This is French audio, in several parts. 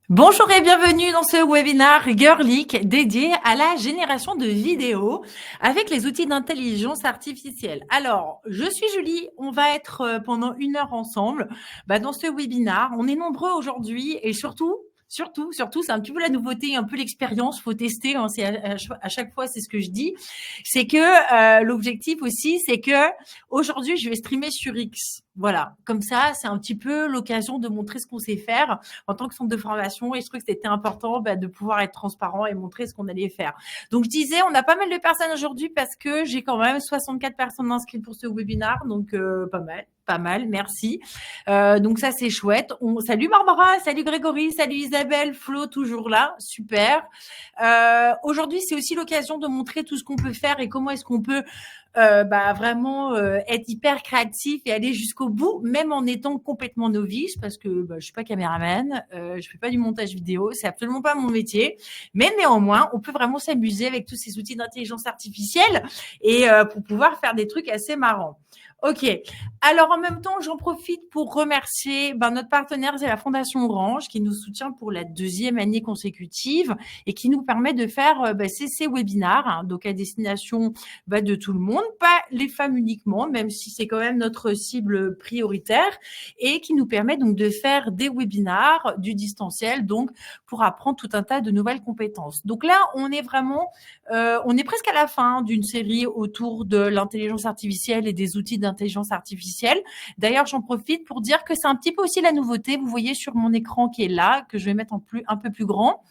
Bonjour et bienvenue dans ce webinaire Girlic dédié à la génération de vidéos avec les outils d'intelligence artificielle. Alors, je suis Julie, on va être pendant 1 heure ensemble dans ce webinaire. On est nombreux aujourd'hui et surtout, c'est un petit peu la nouveauté, un peu l'expérience, faut tester, hein, c'est à chaque fois, c'est ce que je dis. C'est que l'objectif aussi, c'est que aujourd'hui, je vais streamer sur X. Voilà, comme ça, c'est un petit peu l'occasion de montrer ce qu'on sait faire en tant que centre de formation et je trouvais que c'était important de pouvoir être transparent et montrer ce qu'on allait faire. Donc je disais, on a pas mal de personnes aujourd'hui parce que j'ai quand même 64 personnes inscrites pour ce webinaire, donc pas mal, merci. Donc ça c'est chouette. Salut Barbara, salut Grégory, salut Isabelle, Flo toujours là, super. Aujourd'hui c'est aussi l'occasion de montrer tout ce qu'on peut faire et comment est-ce qu'on peut vraiment être hyper créatif et aller jusqu'au bout, même en étant complètement novice, parce que je suis pas caméraman, je fais pas du montage vidéo, c'est absolument pas mon métier, mais néanmoins, on peut vraiment s'amuser avec tous ces outils d'intelligence artificielle et pour pouvoir faire des trucs assez marrants. Ok. Alors en même temps, j'en profite pour remercier notre partenaire, c'est la Fondation Orange, qui nous soutient pour la 2e année consécutive et qui nous permet de faire ces webinaires, hein, donc à destination de tout le monde, pas les femmes uniquement, même si c'est quand même notre cible prioritaire, et qui nous permet donc de faire des webinaires, du distanciel, donc pour apprendre tout un tas de nouvelles compétences. Donc là, on est presque à la fin d'une série autour de l'intelligence artificielle et des outils d'intelligence artificielle. D'ailleurs, j'en profite pour dire que c'est un petit peu aussi la nouveauté. Vous voyez sur mon écran qui est là, que je vais mettre un peu plus grand,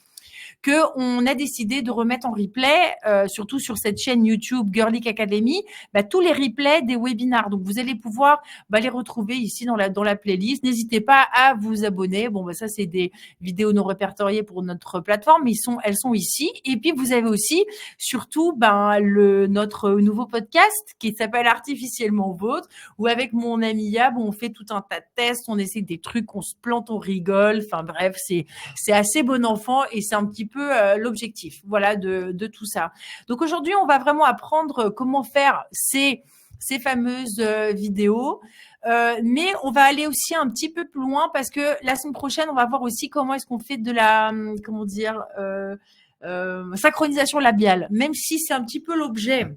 qu'on a décidé de remettre en replay, surtout sur cette chaîne YouTube Girlic Academy, tous les replays des webinaires. Donc, vous allez pouvoir les retrouver ici dans la playlist. N'hésitez pas à vous abonner. Bon, ça, c'est des vidéos non répertoriées pour notre plateforme, mais elles sont ici. Et puis, vous avez aussi, surtout, notre nouveau podcast qui s'appelle Artificiellement Vôtre, où avec mon ami Yab, on fait tout un tas de tests, on essaie des trucs, on se plante, on rigole. Enfin, bref, c'est assez bon enfant et c'est un petit peu l'objectif, voilà, de tout ça. Donc aujourd'hui, on va vraiment apprendre comment faire ces fameuses vidéos. Mais on va aller aussi un petit peu plus loin parce que la semaine prochaine, on va voir aussi comment est-ce qu'on fait de la, synchronisation labiale, même si c'est un petit peu l'objet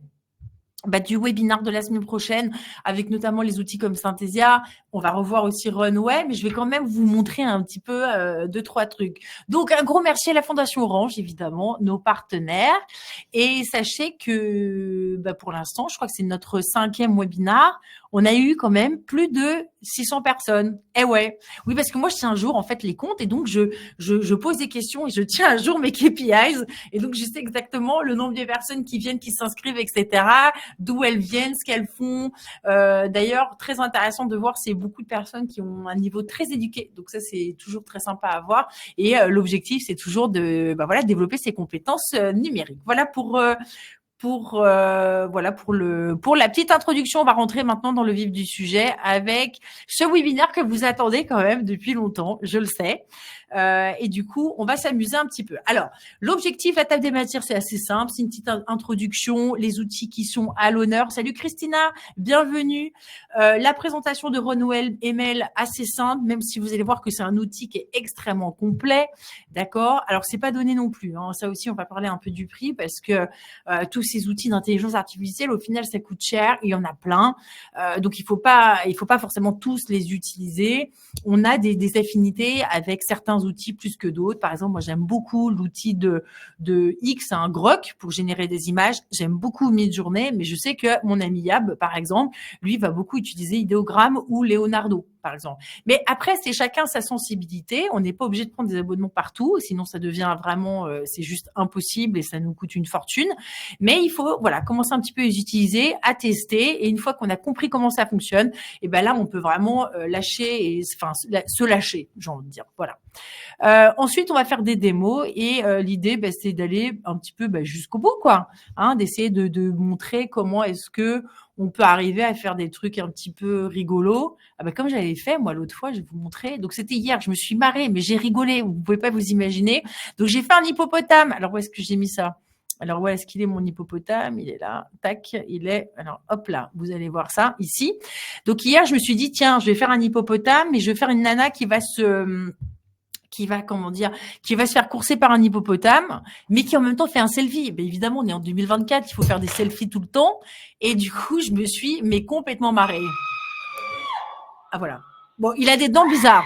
du webinaire de la semaine prochaine, avec notamment les outils comme Synthesia. On va revoir aussi Runway, mais je vais quand même vous montrer un petit peu 2-3 trucs. Donc, un gros merci à la Fondation Orange, évidemment, nos partenaires. Et sachez que pour l'instant, je crois que c'est notre 5e webinaire, on a eu quand même plus de 600 personnes. Eh ouais. Oui, parce que moi, je tiens un jour, en fait, les comptes, et donc je pose des questions et je tiens un jour mes KPIs. Et donc, je sais exactement le nombre de personnes qui viennent, qui s'inscrivent, etc., d'où elles viennent, ce qu'elles font. D'ailleurs, très intéressant de voir, c'est beaucoup de personnes qui ont un niveau très éduqué. Donc ça, c'est toujours très sympa à voir. Et l'objectif, c'est toujours de développer ses compétences numériques. Voilà pour la petite introduction. On va rentrer maintenant dans le vif du sujet avec ce webinaire que vous attendez quand même depuis longtemps, je le sais. Et du coup, on va s'amuser un petit peu. Alors, l'objectif, la table des matières, c'est assez simple. C'est une petite introduction, les outils qui sont à l'honneur. Salut Christina, bienvenue. La présentation de Renouel Emel, assez simple, même si vous allez voir que c'est un outil qui est extrêmement complet. D'accord. Alors, c'est pas donné non plus, hein. Ça aussi, on va parler un peu du prix parce que tous ces outils d'intelligence artificielle, au final, ça coûte cher. Il y en a plein. Donc, il faut pas forcément tous les utiliser. On a des affinités avec certains outils plus que d'autres. Par exemple, moi, j'aime beaucoup l'outil de X, un Grok, pour générer des images. J'aime beaucoup Midjourney, mais je sais que mon ami Yab, par exemple, lui, va beaucoup utiliser Ideogram ou Leonardo, par exemple. Mais après, c'est chacun sa sensibilité. On n'est pas obligé de prendre des abonnements partout, sinon ça devient vraiment, c'est juste impossible et ça nous coûte une fortune. Mais il faut, commencer un petit peu à les utiliser, à tester. Et une fois qu'on a compris comment ça fonctionne, et là, on peut vraiment se lâcher, j'ai envie de dire. Voilà. Ensuite, on va faire des démos et l'idée, c'est d'aller un petit peu jusqu'au bout, quoi. Hein, d'essayer de montrer comment est-ce que on peut arriver à faire des trucs un petit peu rigolos. Comme j'avais fait, moi, l'autre fois, je vais vous montrer. Donc, c'était hier, je me suis marrée, mais j'ai rigolé. Vous pouvez pas vous imaginer. Donc, j'ai fait un hippopotame. Alors, où est-ce que j'ai mis ça? Alors, où est-ce qu'il est, mon hippopotame? Il est là. Tac, il est. Alors, hop là, vous allez voir ça ici. Donc, hier, je me suis dit, tiens, je vais faire un hippopotame, mais je vais faire une nana qui va qui va, comment dire, qui va se faire courser par un hippopotame, mais qui en même temps fait un selfie. Ben, évidemment, on est en 2024, il faut faire des selfies tout le temps. Et du coup, je me suis mais complètement marrée. Ah voilà. Bon, il a des dents bizarres.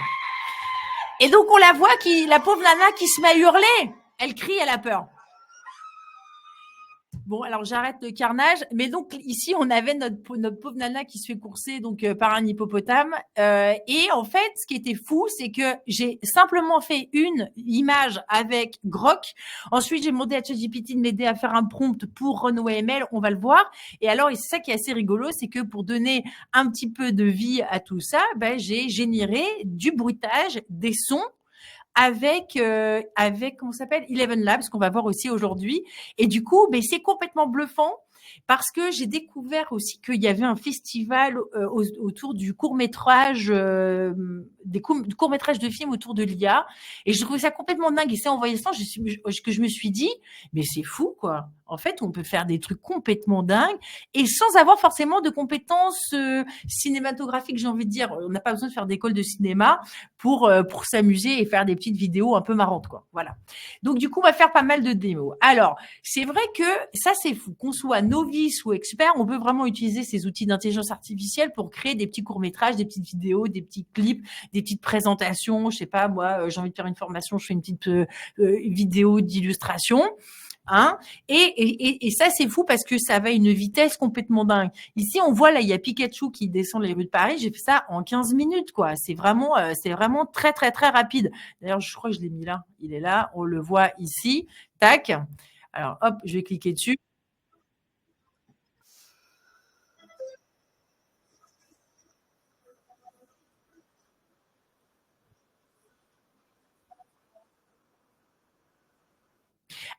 Et donc on la voit la pauvre nana qui se met à hurler. Elle crie, elle a peur. Bon, alors j'arrête le carnage, mais donc ici on avait notre pauvre nana qui se fait courser donc par un hippopotame. Et en fait, ce qui était fou, c'est que j'ai simplement fait une image avec Grok. Ensuite, j'ai demandé à ChatGPT de m'aider à faire un prompt pour Runway ML. On va le voir. Et alors, c'est ça qui est assez rigolo, c'est que pour donner un petit peu de vie à tout ça, ben, j'ai généré du bruitage, des sons avec comment ça s'appelle Eleven Labs qu'on va voir aussi aujourd'hui. Et du coup, ben c'est complètement bluffant parce que j'ai découvert aussi qu'il y avait un festival autour du court-métrage des courts-métrages de films autour de l'IA et je trouvais ça complètement dingue et c'est en voyant ça que je me suis dit mais c'est fou quoi. En fait, on peut faire des trucs complètement dingues et sans avoir forcément de compétences cinématographiques, j'ai envie de dire. On n'a pas besoin de faire d'école de cinéma pour s'amuser et faire des petites vidéos un peu marrantes, quoi. Voilà. Donc, du coup, on va faire pas mal de démos. Alors, c'est vrai que ça, c'est fou. Qu'on soit novice ou expert, on peut vraiment utiliser ces outils d'intelligence artificielle pour créer des petits courts-métrages, des petites vidéos, des petits clips, des petites présentations. Je sais pas, moi, j'ai envie de faire une formation, je fais une petite vidéo d'illustration. Hein et ça, c'est fou parce que ça va à une vitesse complètement dingue. Ici, on voit, là, il y a Pikachu qui descend les rues de Paris. J'ai fait ça en 15 minutes, quoi. C'est vraiment très, très, très rapide. D'ailleurs, je crois que je l'ai mis là. Il est là. On le voit ici. Tac. Alors, hop, je vais cliquer dessus.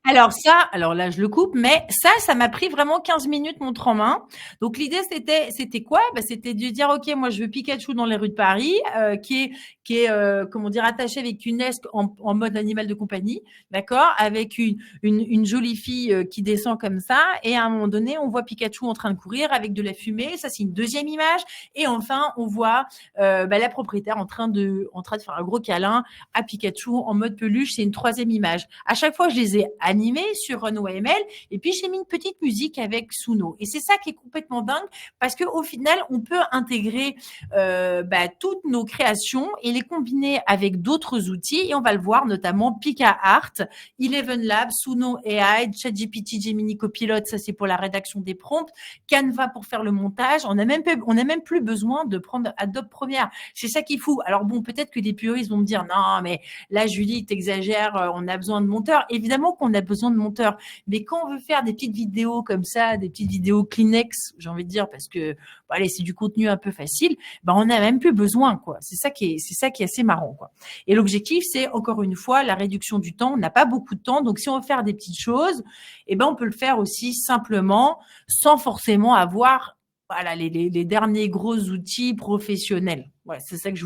Alors là, je le coupe, mais ça m'a pris vraiment 15 minutes montre en main. Donc l'idée, c'était quoi? Bah, c'était de dire, ok, moi je veux Pikachu dans les rues de Paris, qui est comment dire, attaché avec une esque en mode animal de compagnie, d'accord, avec une jolie fille qui descend comme ça, et à un moment donné, on voit Pikachu en train de courir avec de la fumée. Ça, c'est une deuxième image, et enfin, on voit bah, la propriétaire en train de faire un gros câlin à Pikachu en mode peluche. C'est une troisième image. À chaque fois, je les ai animé sur Runway ML et puis j'ai mis une petite musique avec Suno et c'est ça qui est complètement dingue parce que au final on peut intégrer bah, toutes nos créations et les combiner avec d'autres outils et on va le voir notamment Pika Art, Eleven Labs, Suno AI, ChatGPT, Gemini Copilot, ça c'est pour la rédaction des prompts, Canva pour faire le montage. On n'a même plus besoin de prendre Adobe Premiere. C'est ça qui est fou. Alors bon, peut-être que des puristes vont me dire non mais là Julie t'exagères, on a besoin de monteurs. Évidemment qu'on a besoin de monteurs, mais quand on veut faire des petites vidéos comme ça, des petites vidéos Kleenex, j'ai envie de dire parce que bon, allez, c'est du contenu un peu facile, ben on n'a même plus besoin quoi. C'est ça qui est assez marrant quoi. Et l'objectif c'est encore une fois la réduction du temps. On n'a pas beaucoup de temps, donc si on veut faire des petites choses, eh ben on peut le faire aussi simplement sans forcément avoir voilà les derniers gros outils professionnels. Voilà, c'est ça que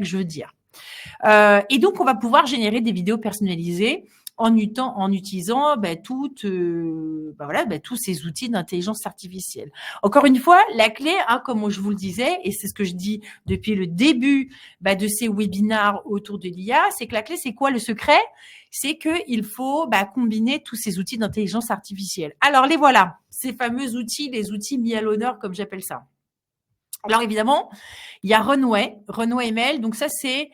je veux dire. Et donc, on va pouvoir générer des vidéos personnalisées en utilisant bah, tous ces outils d'intelligence artificielle. Encore une fois, la clé, hein, comme je vous le disais, et c'est ce que je dis depuis le début bah, de ces webinars autour de l'IA, c'est que la clé, c'est quoi le secret? C'est qu'il faut bah, combiner tous ces outils d'intelligence artificielle. Alors, les voilà, ces fameux outils, les outils mis à l'honneur, comme j'appelle ça. Alors, évidemment, il y a Runway ML. Donc, ça, c'est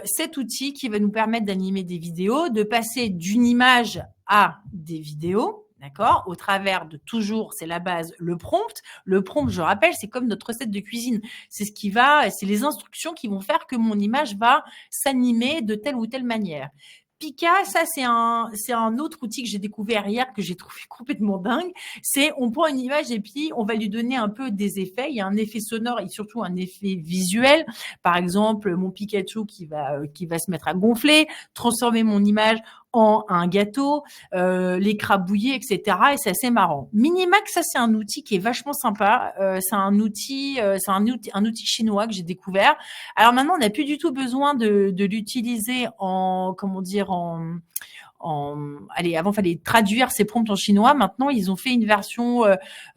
cet outil qui va nous permettre d'animer des vidéos, de passer d'une image à des vidéos, d'accord, au travers de toujours, c'est la base, le prompt. Le prompt, je rappelle, c'est comme notre recette de cuisine. C'est les instructions qui vont faire que mon image va s'animer de telle ou telle manière. Pika, ça c'est un autre outil que j'ai découvert hier que j'ai trouvé complètement dingue. C'est on prend une image et puis on va lui donner un peu des effets. Il y a un effet sonore et surtout un effet visuel. Par exemple, mon Pikachu qui va se mettre à gonfler, transformer mon image en un gâteau, l'écrabouiller, etc. Et c'est assez marrant. Minimax, ça c'est un outil qui est vachement sympa. C'est un outil chinois que j'ai découvert. Alors maintenant, on n'a plus du tout besoin de l'utiliser allez, avant, il fallait traduire ces prompts en chinois. Maintenant, ils ont fait une version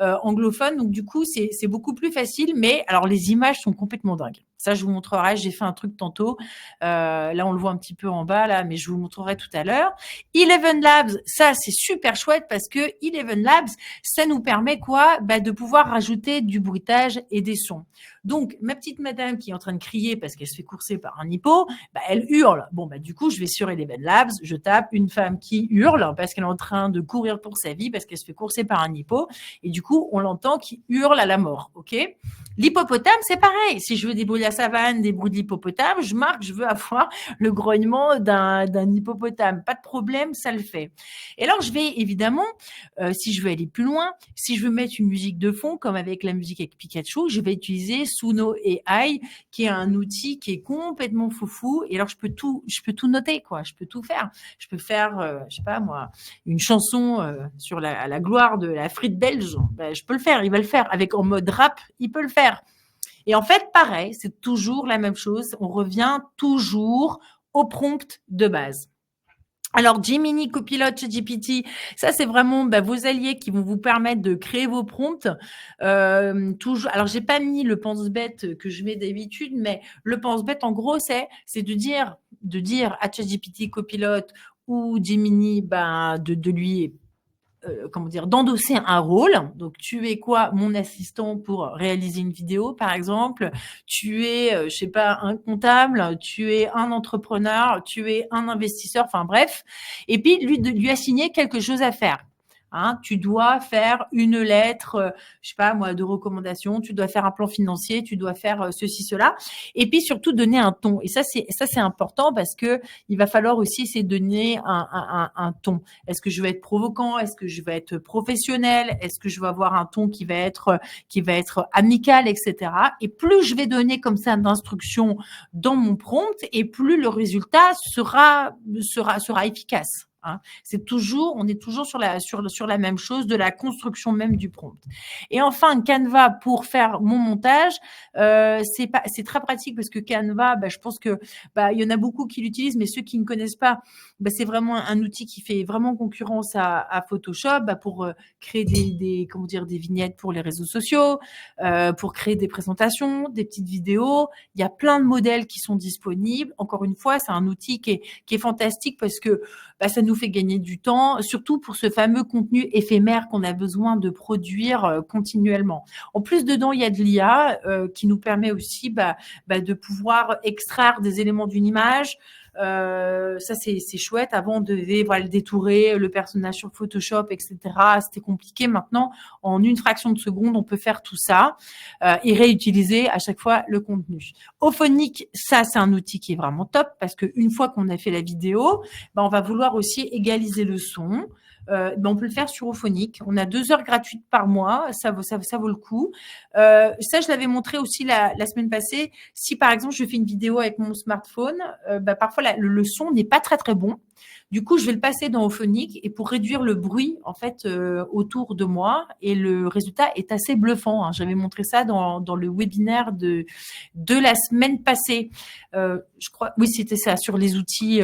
anglophone. Donc, du coup, c'est beaucoup plus facile. Mais alors, les images sont complètement dingues. Ça, je vous montrerai. J'ai fait un truc tantôt. Là, on le voit un petit peu en bas, là, mais je vous montrerai tout à l'heure. Eleven Labs, ça, c'est super chouette parce que Eleven Labs, ça nous permet quoi? De pouvoir rajouter du bruitage et des sons. Donc, ma petite madame qui est en train de crier parce qu'elle se fait courser par un hippo, elle hurle. Bon, du coup, je vais sur Eleven Labs, je tape une femme qui hurle parce qu'elle est en train de courir pour sa vie parce qu'elle se fait courser par un hippo. Et du coup, on l'entend qui hurle à la mort. OK? L'hippopotame, c'est pareil. Si je veux des bruits de la savane, des bruits de l'hippopotame, je marque, je veux avoir le grognement d'un hippopotame. Pas de problème, ça le fait. Et alors, je vais évidemment, si je veux aller plus loin, si je veux mettre une musique de fond, comme avec la musique avec Pikachu, je vais utiliser Suno AI, qui est un outil qui est complètement foufou. Et alors, je peux tout noter, quoi. Je peux tout faire. Je peux faire, je sais pas moi, une chanson sur la gloire de la frite belge. Je peux le faire. Il va le faire. Avec en mode rap, il peut le faire. Et en fait, pareil, c'est toujours la même chose. On revient toujours au prompt de base. Alors, Gemini, Copilot, ChatGPT, ça c'est vraiment vos alliés qui vont vous permettre de créer vos prompts. Toujours. Alors, j'ai pas mis le pense-bête que je mets d'habitude, mais le pense-bête, en gros, c'est de dire à ChatGPT, Copilot ou Gemini, de lui d'endosser un rôle. Donc, tu es quoi? Mon assistant pour réaliser une vidéo, par exemple. Tu es, je sais pas, un comptable, tu es un entrepreneur, tu es un investisseur, enfin bref. Et puis, lui assigner quelque chose à faire. Hein, tu dois faire une lettre, je sais pas moi, de recommandation, tu dois faire un plan financier, tu dois faire ceci, cela. Et puis surtout donner un ton. Et ça c'est important parce que il va falloir aussi essayer de donner un ton. Est-ce que je vais être provocant? Est-ce que je vais être professionnel? Est-ce que je vais avoir un ton qui va être amical, etc. Et plus je vais donner comme ça d'instructions dans mon prompt, et plus le résultat sera efficace. Hein. On est toujours sur la même chose, de la construction même du prompt. Et enfin, Canva pour faire mon montage, c'est très pratique parce que Canva, je pense que il y en a beaucoup qui l'utilisent, mais ceux qui ne connaissent pas, c'est vraiment un outil qui fait vraiment concurrence à Photoshop pour créer des vignettes pour les réseaux sociaux, pour créer des présentations, des petites vidéos. Il y a plein de modèles qui sont disponibles. Encore une fois, c'est un outil qui est fantastique parce que ça nous fait gagner du temps, surtout pour ce fameux contenu éphémère qu'on a besoin de produire continuellement. En plus, dedans, il y a de l'IA qui nous permet aussi de pouvoir extraire des éléments d'une image. Ça, c'est chouette. Avant, on devait le détourer, le personnage sur Photoshop, etc. C'était compliqué. Maintenant, en une fraction de seconde, on peut faire tout ça et réutiliser à chaque fois le contenu. Auphonic, ça, c'est un outil qui est vraiment top parce qu'une fois qu'on a fait la vidéo, on va vouloir aussi égaliser le son. On peut le faire sur Auphonic. On a 2 heures gratuites par mois. Ça vaut le coup. Ça, je l'avais montré aussi la semaine passée. Si, par exemple, je fais une vidéo avec mon smartphone, parfois, le son n'est pas très, très bon. Du coup, je vais le passer dans Auphonic et pour réduire le bruit, en fait, autour de moi. Et le résultat est assez bluffant. Hein. J'avais montré ça dans le webinaire de la semaine passée. Je crois, oui, c'était ça, sur les outils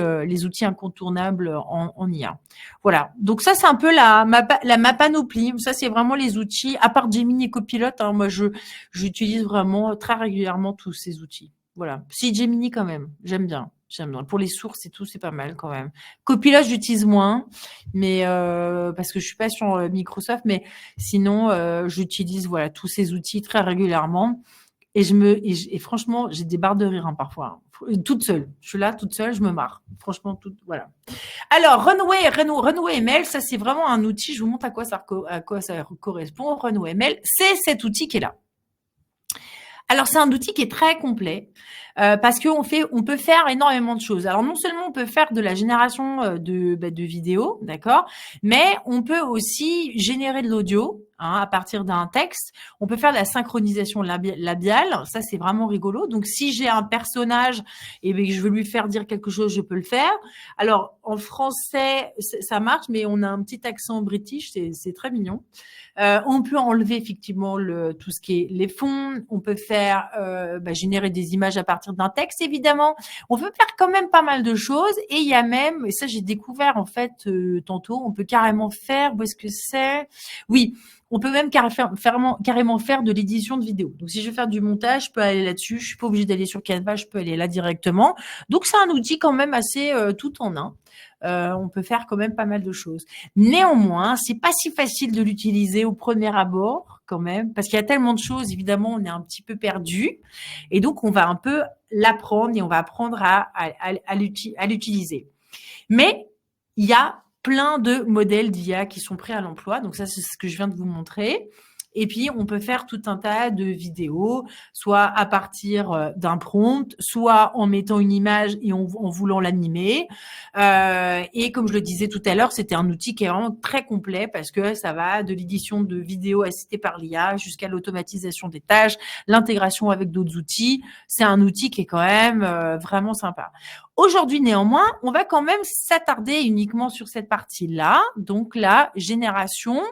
incontournables en IA. Voilà. Donc ça, c'est un peu ma panoplie. Ça, c'est vraiment les outils. À part Gemini et Copilot, hein, moi, j'utilise vraiment très régulièrement tous ces outils. Voilà. Si Gemini quand même, j'aime bien. Pour les sources et tout, c'est pas mal quand même. Copilot, j'utilise moins, mais parce que je suis pas sur Microsoft, mais sinon, j'utilise tous ces outils très régulièrement. Et franchement, j'ai des barres de rire parfois. Toute seule. Je suis là toute seule, je me marre. Franchement, voilà. Alors, Runway ML, ça c'est vraiment un outil. Je vous montre à quoi ça correspond. Runway ML, c'est cet outil qui est là. Alors, c'est un outil qui est très complet parce qu'on peut faire énormément de choses. Alors, non seulement on peut faire de la génération de vidéos, d'accord, mais on peut aussi générer de l'audio à partir d'un texte. On peut faire de la synchronisation labiale. Ça, c'est vraiment rigolo. Donc, si j'ai un personnage et que je veux lui faire dire quelque chose, je peux le faire. Alors, en français, ça marche, mais on a un petit accent british. C'est très mignon. On peut enlever effectivement tout ce qui est les fonds. On peut faire générer des images à partir d'un texte, évidemment. On peut faire quand même pas mal de choses. Et il y a même, et ça j'ai découvert en fait tantôt, on peut carrément faire, où est-ce que c'est? Oui, On peut même carrément faire de l'édition de vidéo. Donc, si je veux faire du montage, je peux aller là-dessus. Je suis pas obligée d'aller sur Canva, je peux aller là directement. Donc, c'est un outil quand même assez tout en un. On peut faire quand même pas mal de choses. Néanmoins, c'est pas si facile de l'utiliser au premier abord quand même, parce qu'il y a tellement de choses. Évidemment, on est un petit peu perdu, et donc on va un peu l'apprendre et on va apprendre à l'utiliser. Mais il y a plein de modèles d'IA qui sont prêts à l'emploi. Donc ça, c'est ce que je viens de vous montrer. Et puis, on peut faire tout un tas de vidéos, soit à partir d'un prompt, soit en mettant une image et en voulant l'animer. Et comme je le disais tout à l'heure, c'était un outil qui est vraiment très complet parce que ça va de l'édition de vidéos assistées par l'IA jusqu'à l'automatisation des tâches, l'intégration avec d'autres outils. C'est un outil qui est quand même vraiment sympa. Aujourd'hui, néanmoins, on va quand même s'attarder uniquement sur cette partie-là, donc la génération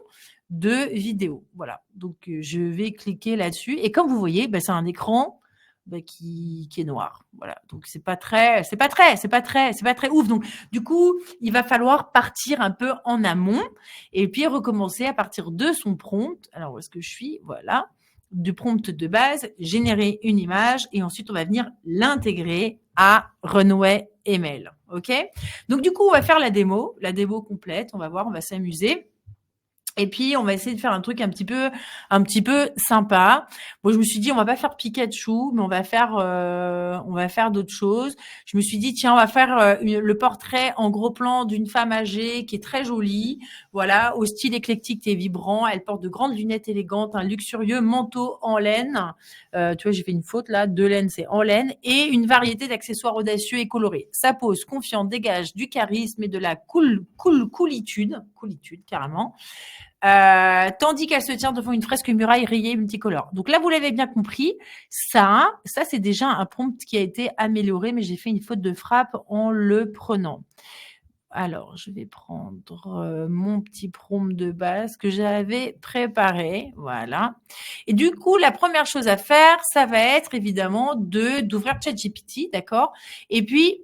de vidéos. Voilà, donc je vais cliquer là-dessus et comme vous voyez, c'est un écran qui est noir. Voilà, donc c'est pas très ouf. Donc du coup, il va falloir partir un peu en amont et puis recommencer à partir de son prompt. Alors où est-ce que je suis? Voilà, du prompt de base, générer une image et ensuite on va venir l'intégrer à Runway ML. Ok? Donc du coup, on va faire la démo complète. On va voir, on va s'amuser. Et puis, on va essayer de faire un truc un petit peu sympa. Bon, je me suis dit, on va pas faire Pikachu, mais on va faire d'autres choses. Je me suis dit, tiens, on va faire le portrait en gros plan d'une femme âgée qui est très jolie. Voilà, au style éclectique et vibrant. Elle porte de grandes lunettes élégantes, un luxurieux manteau en laine. Tu vois, j'ai fait une faute là. De laine, c'est en laine. Et une variété d'accessoires audacieux et colorés. Sa pose confiante dégage du charisme et de la coolitude carrément. Tandis qu'elle se tient devant une fresque muraille rayée multicolore. Donc là, vous l'avez bien compris, ça c'est déjà un prompt qui a été amélioré, mais j'ai fait une faute de frappe en le prenant. Alors, je vais prendre mon petit prompt de base que j'avais préparé, voilà. Et du coup, la première chose à faire, ça va être évidemment d'ouvrir ChatGPT, d'accord? Et puis,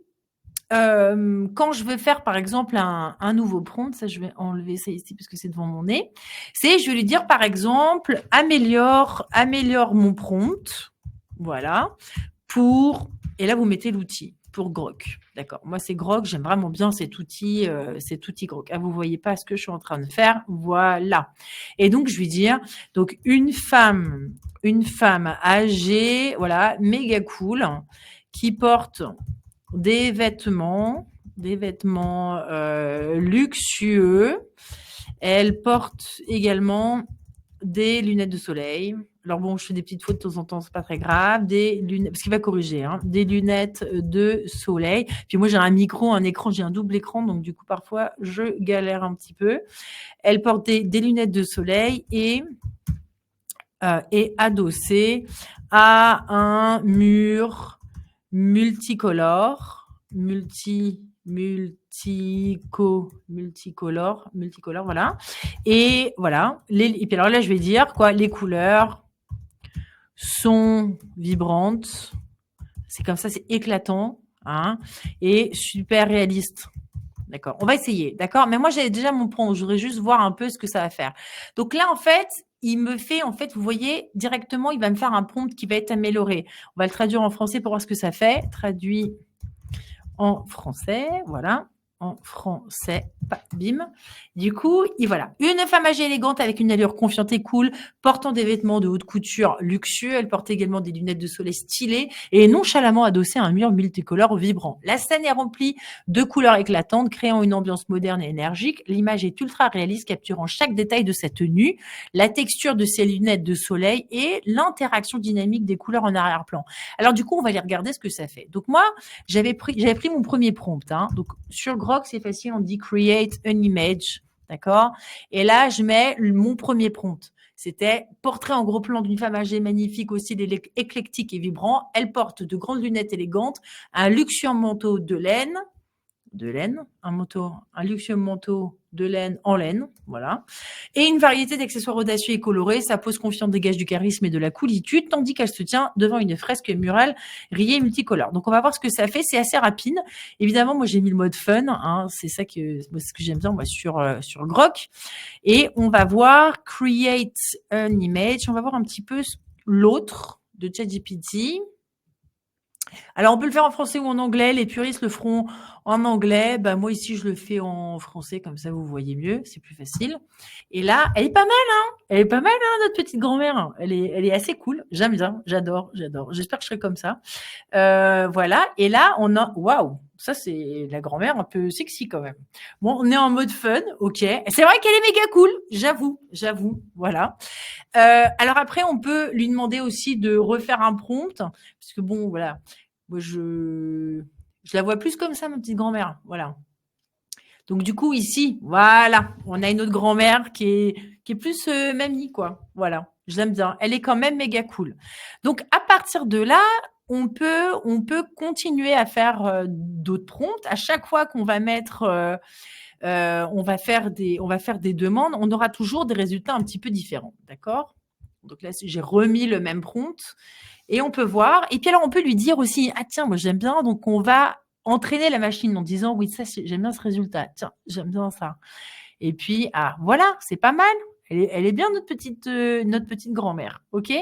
quand je veux faire, par exemple, un nouveau prompt, ça, je vais enlever ça ici parce que c'est devant mon nez. Je vais lui dire, par exemple, améliore mon prompt. Voilà. Et là, vous mettez l'outil pour Grok. D'accord. Moi, c'est Grok. J'aime vraiment bien cet outil Grok. Ah, vous voyez pas ce que je suis en train de faire. Voilà. Et donc, je vais dire, donc, une femme âgée, voilà, méga cool, qui porte des vêtements luxueux. Elle porte également des lunettes de soleil. Alors bon, je fais des petites fautes de temps en temps, c'est pas très grave. Des lunettes, parce qu'il va corriger, hein, des lunettes de soleil. Puis moi, j'ai un micro, un écran, j'ai un double écran, donc du coup, parfois, je galère un petit peu. Elle porte des lunettes de soleil et adossée à un mur multicolore, voilà. Et voilà. Et puis alors là, je vais dire quoi? Les couleurs sont vibrantes. C'est comme ça, c'est éclatant, hein, et super réaliste. D'accord. On va essayer, d'accord. Mais moi, j'avais déjà mon prompt. Je voudrais juste voir un peu ce que ça va faire. Donc là, en fait, il me fait, vous voyez, directement, il va me faire un prompt qui va être amélioré. On va le traduire en français pour voir ce que ça fait. Traduit en français, voilà. En français, bim. Du coup, et voilà. Une femme âgée élégante avec une allure confiante et cool, portant des vêtements de haute couture luxueux. Elle porte également des lunettes de soleil stylées et nonchalamment adossée à un mur multicolore vibrant. La scène est remplie de couleurs éclatantes, créant une ambiance moderne et énergique. L'image est ultra réaliste, capturant chaque détail de sa tenue, la texture de ses lunettes de soleil et l'interaction dynamique des couleurs en arrière-plan. Alors du coup, on va aller regarder ce que ça fait. Donc moi, j'avais pris mon premier prompt, hein. Donc sur Grok, c'est facile, on dit create an image, d'accord? Et là, je mets mon premier prompt. C'était portrait en gros plan d'une femme âgée magnifique au style éclectique et vibrant. Elle porte de grandes lunettes élégantes, un luxueux manteau de laine. de laine, un luxueux manteau de laine en laine, voilà, et une variété d'accessoires audacieux et colorés. Sa pose confiante dégage du charisme et de la coolitude, tandis qu'elle se tient devant une fresque murale rayée multicolore. Donc, on va voir ce que ça fait. C'est assez rapide. Évidemment, moi, j'ai mis le mode fun. Hein, c'est ça ce que j'aime bien, moi, sur Grok. Et on va voir Create an image. On va voir un petit peu l'autre de ChatGPT. Alors, on peut le faire en français ou en anglais. Les puristes le feront en anglais. Bah, moi, ici, je le fais en français. Comme ça, vous voyez mieux. C'est plus facile. Et là, elle est pas mal, hein. Elle est pas mal, hein, notre petite grand-mère. Elle est assez cool. J'aime bien. J'adore. J'espère que je serai comme ça. Voilà. Et là, on a, waouh. Ça, c'est la grand-mère un peu sexy quand même. Bon, on est en mode fun. OK. C'est vrai qu'elle est méga cool. J'avoue. Voilà. Alors après, on peut lui demander aussi de refaire un prompt. Parce que bon, voilà. Moi, je la vois plus comme ça, ma petite grand-mère. Voilà. Donc, du coup, ici, voilà, on a une autre grand-mère qui est plus mamie, quoi. Voilà, je l'aime bien. Elle est quand même méga cool. Donc, à partir de là, on peut continuer à faire d'autres prompts. À chaque fois qu'on va mettre, on va faire des demandes, on aura toujours des résultats un petit peu différents. D'accord? Donc là, j'ai remis le même prompt. Et on peut voir. Et puis alors, on peut lui dire aussi, ah tiens, moi j'aime bien. Donc, on va entraîner la machine en disant, oui, ça, j'aime bien ce résultat. Tiens, j'aime bien ça. Et puis, ah, voilà, c'est pas mal. Elle est bien, notre petite grand-mère. OK?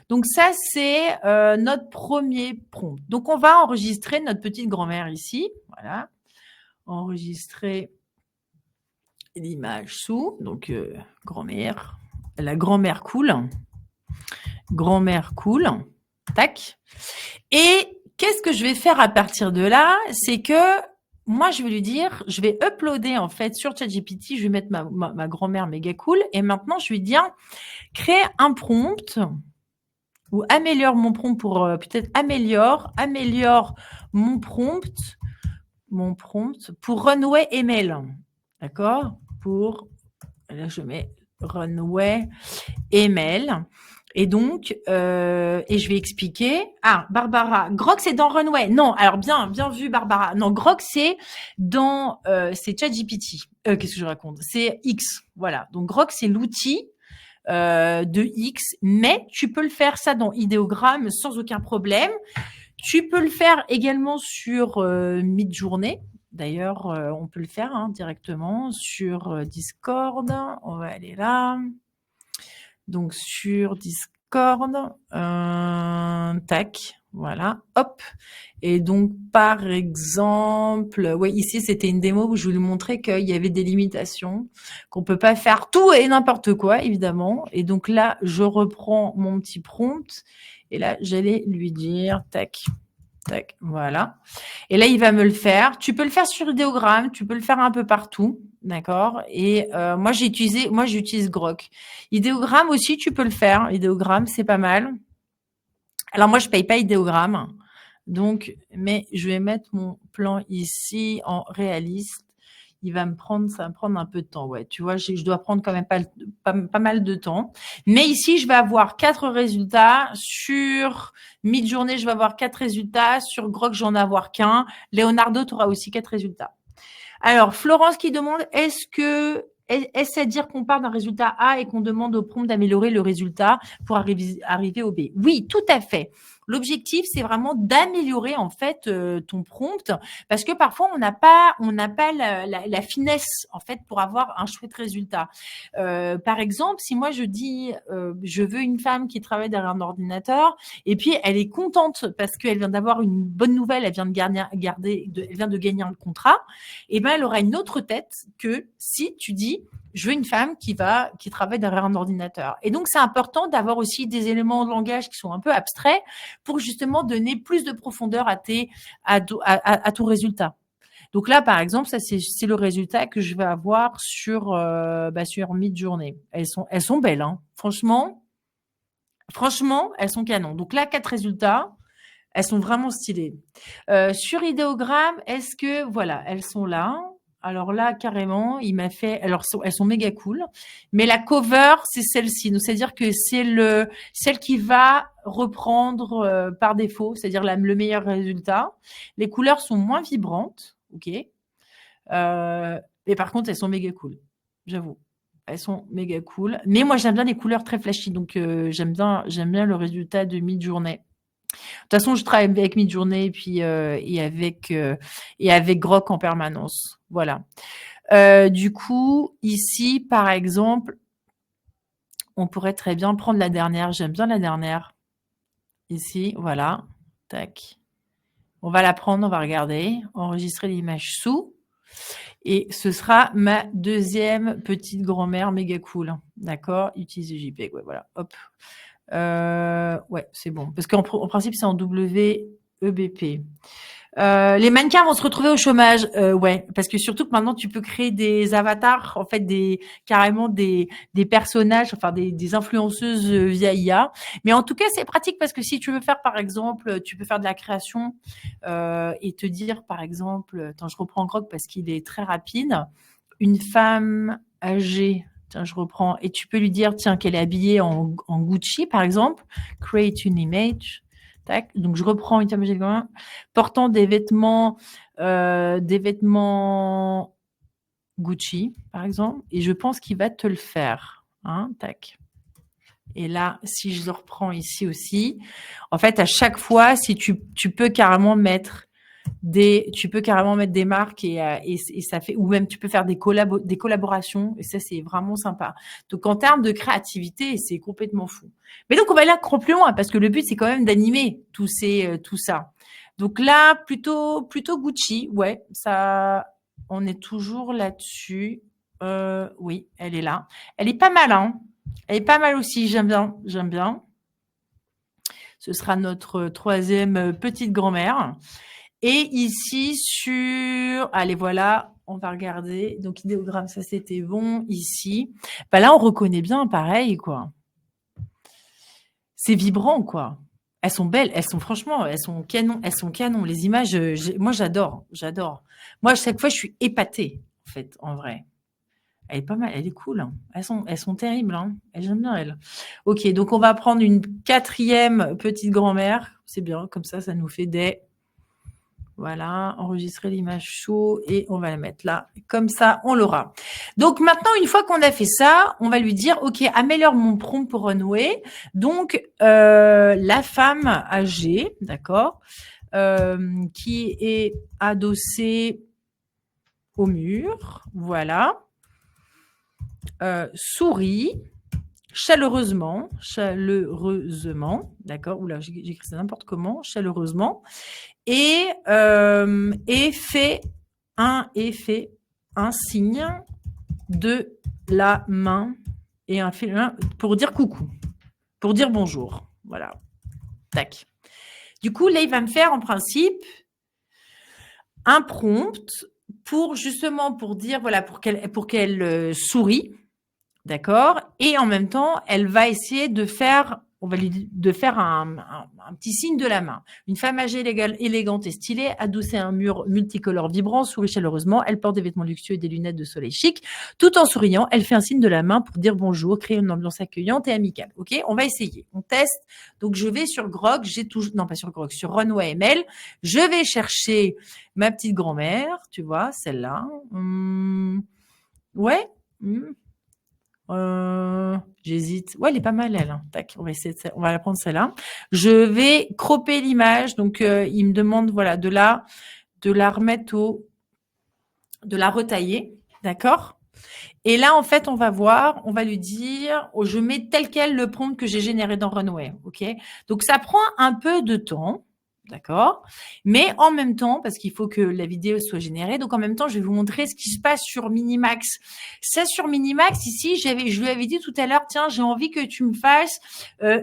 Donc, ça, c'est notre premier prompt. Donc, on va enregistrer notre petite grand-mère ici. Voilà. Enregistrer l'image sous. Donc, grand-mère. La grand-mère cool. Grand-mère cool. Tac. Et qu'est-ce que je vais faire à partir de là? C'est que moi, je vais lui dire, je vais uploader en fait sur ChatGPT, je vais mettre ma grand-mère méga cool. Et maintenant, je vais lui dire, crée un prompt ou améliore mon prompt pour peut-être améliore mon prompt pour Runway Email. D'accord? Là, je mets Runway Email. Et donc, et je vais expliquer. Ah, Barbara, Grok, c'est dans Runway. Non, alors bien vu, Barbara. Non, Grok, c'est dans, c'est ChatGPT. Qu'est-ce que je raconte? C'est X. Voilà. Donc, Grok, c'est l'outil de X, mais tu peux le faire ça dans Idéogramme sans aucun problème. Tu peux le faire également sur Midjourney. D'ailleurs, on peut le faire directement sur Discord. On va aller là. Donc, sur Discord, tac, voilà, hop. Et donc, par exemple, ouais, ici, c'était une démo où je voulais montrer qu'il y avait des limitations, qu'on peut pas faire tout et n'importe quoi, évidemment. Et donc là, je reprends mon petit prompt. Et là, j'allais lui dire, tac, tac, voilà. Et là, il va me le faire. Tu peux le faire sur Idéogramme, tu peux le faire un peu partout, d'accord? Et moi, j'utilise Grok. Idéogramme aussi, tu peux le faire. Idéogramme, c'est pas mal. Alors moi, je paye pas Idéogramme, donc, mais je vais mettre mon plan ici en réaliste. Ça va me prendre un peu de temps. Ouais, tu vois, je dois prendre quand même pas mal de temps. Mais ici, je vais avoir 4 résultats. Sur Midjourney, je vais avoir 4 résultats. Sur Grok, j'en ai avoir qu'un. Leonardo, tu auras aussi 4 résultats. Alors, Florence qui demande, est-ce à dire qu'on part d'un résultat A et qu'on demande au prompt d'améliorer le résultat pour arriver au B? Oui, tout à fait. L'objectif, c'est vraiment d'améliorer en fait ton prompt, parce que parfois on n'a pas la finesse en fait pour avoir un chouette résultat. Par exemple, si moi je dis je veux une femme qui travaille derrière un ordinateur, et puis elle est contente parce qu'elle vient d'avoir une bonne nouvelle, elle vient de gagner un contrat, et ben elle aura une autre tête que si tu dis je veux une femme qui travaille derrière un ordinateur. Et donc, c'est important d'avoir aussi des éléments de langage qui sont un peu abstraits pour justement donner plus de profondeur à ton résultat. Donc là, par exemple, ça c'est le résultat que je vais avoir sur Midjourney. Elles sont belles, hein. Franchement, elles sont canon. Donc là, 4 résultats. Elles sont vraiment stylées. Sur Idéogramme, est-ce que voilà, elles sont là? Alors là, carrément, il m'a fait. Alors, elles sont méga cool. Mais la cover, c'est celle-ci. Donc, c'est-à-dire que c'est celle qui va reprendre par défaut, c'est-à-dire le meilleur résultat. Les couleurs sont moins vibrantes. ok. Mais par contre, elles sont méga cool, j'avoue. Elles sont méga cool. Mais moi, j'aime bien les couleurs très flashy, donc j'aime bien le résultat de Midjourney. De toute façon, je travaille avec Midjourney et avec Grok en permanence. Voilà. Du coup, ici, par exemple, on pourrait très bien prendre la dernière. J'aime bien la dernière. Ici, voilà. Tac. On va la prendre, on va regarder, enregistrer l'image sous. Et ce sera ma deuxième petite grand-mère méga cool. D'accord? Utiliser JPEG. Ouais, voilà. Hop. Ouais, c'est bon. Parce qu'en principe, c'est en WEBP. Les mannequins vont se retrouver au chômage. Ouais, parce que surtout que maintenant, tu peux créer des avatars, en fait, carrément des personnages, enfin des influenceuses via IA. Mais en tout cas, c'est pratique parce que si tu veux faire, par exemple, tu peux faire de la création et te dire, par exemple, attends, je reprends Grok parce qu'il est très rapide. Une femme âgée. Tiens, je reprends. Et tu peux lui dire, tiens, qu'elle est habillée en Gucci, par exemple. Create une image. Tac. Donc, je reprends une image portant des vêtements Gucci, par exemple. Et je pense qu'il va te le faire. Hein, tac. Et là, si je le reprends ici aussi, en fait, à chaque fois, si tu peux carrément mettre des marques et ça fait, ou même tu peux faire des collaborations et ça c'est vraiment sympa. Donc en termes de créativité, c'est complètement fou. Mais donc on va aller encore plus loin parce que le but c'est quand même d'animer tout ça. Donc là plutôt Gucci, ouais, ça, on est toujours là-dessus. Oui, elle est là. Elle est pas mal, hein. Elle est pas mal aussi. J'aime bien. Ce sera notre troisième petite grand-mère. Et ici allez, voilà, on va regarder. Donc, idéogramme, ça, c'était bon. Ici. Bah là, on reconnaît bien, pareil, quoi. C'est vibrant, quoi. Elles sont belles. Franchement, elles sont canon. Les images, moi, j'adore. Moi, à chaque fois, je suis épatée, en fait, en vrai. Elle est pas mal, elle est cool. Hein. Elles sont terribles. Hein. J'aime bien, elles. Ok, donc on va prendre une quatrième petite grand-mère. C'est bien, comme ça nous fait des... Voilà, enregistrer l'image chaud et on va la mettre là. Comme ça, on l'aura. Donc maintenant, une fois qu'on a fait ça, on va lui dire, OK, améliore mon prompt pour Runway. Donc, la femme âgée, d'accord, qui est adossée au mur, voilà, sourit chaleureusement, d'accord, oula, j'écris ça n'importe comment, chaleureusement, et fait un signe de la main et pour dire coucou, pour dire bonjour. Voilà. Tac. Du coup, là, il va me faire en principe un prompt pour dire, voilà, pour qu'elle sourit. D'accord? Et en même temps, elle va essayer de faire un petit signe de la main. Une femme âgée, élégante et stylée, adossée à un mur multicolore vibrant, sourit chaleureusement. Elle porte des vêtements luxueux et des lunettes de soleil chic. Tout en souriant, elle fait un signe de la main pour dire bonjour, créer une ambiance accueillante et amicale. Ok? On va essayer. On teste. Donc, je vais sur Grok. Sur Runway ML. Je vais chercher ma petite grand-mère. Tu vois, celle-là. Ouais. J'hésite. Ouais, elle est pas mal, elle. Hein. Tac, on va la prendre celle-là. Je vais cropper l'image. Donc, il me demande, voilà, de la remettre de la retailler. D'accord? Et là, en fait, on va lui dire, je mets tel quel le prompt que j'ai généré dans Runway. OK? Donc, ça prend un peu de temps. D'accord? Mais en même temps, parce qu'il faut que la vidéo soit générée, donc en même temps, je vais vous montrer ce qui se passe sur Minimax. Ça, sur Minimax, ici, je lui avais dit tout à l'heure, tiens, j'ai envie que tu me fasses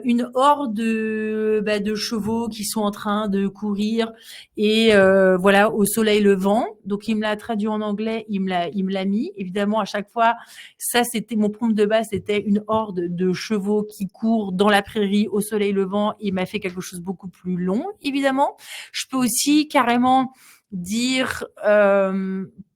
une horde de chevaux qui sont en train de courir et voilà, au soleil levant. Donc, il me l'a traduit en anglais, il me l'a mis. Évidemment, à chaque fois, ça, c'était mon prompt de base, c'était une horde de chevaux qui courent dans la prairie au soleil levant. Il m'a fait quelque chose de beaucoup plus long, évidemment. Je peux aussi carrément dire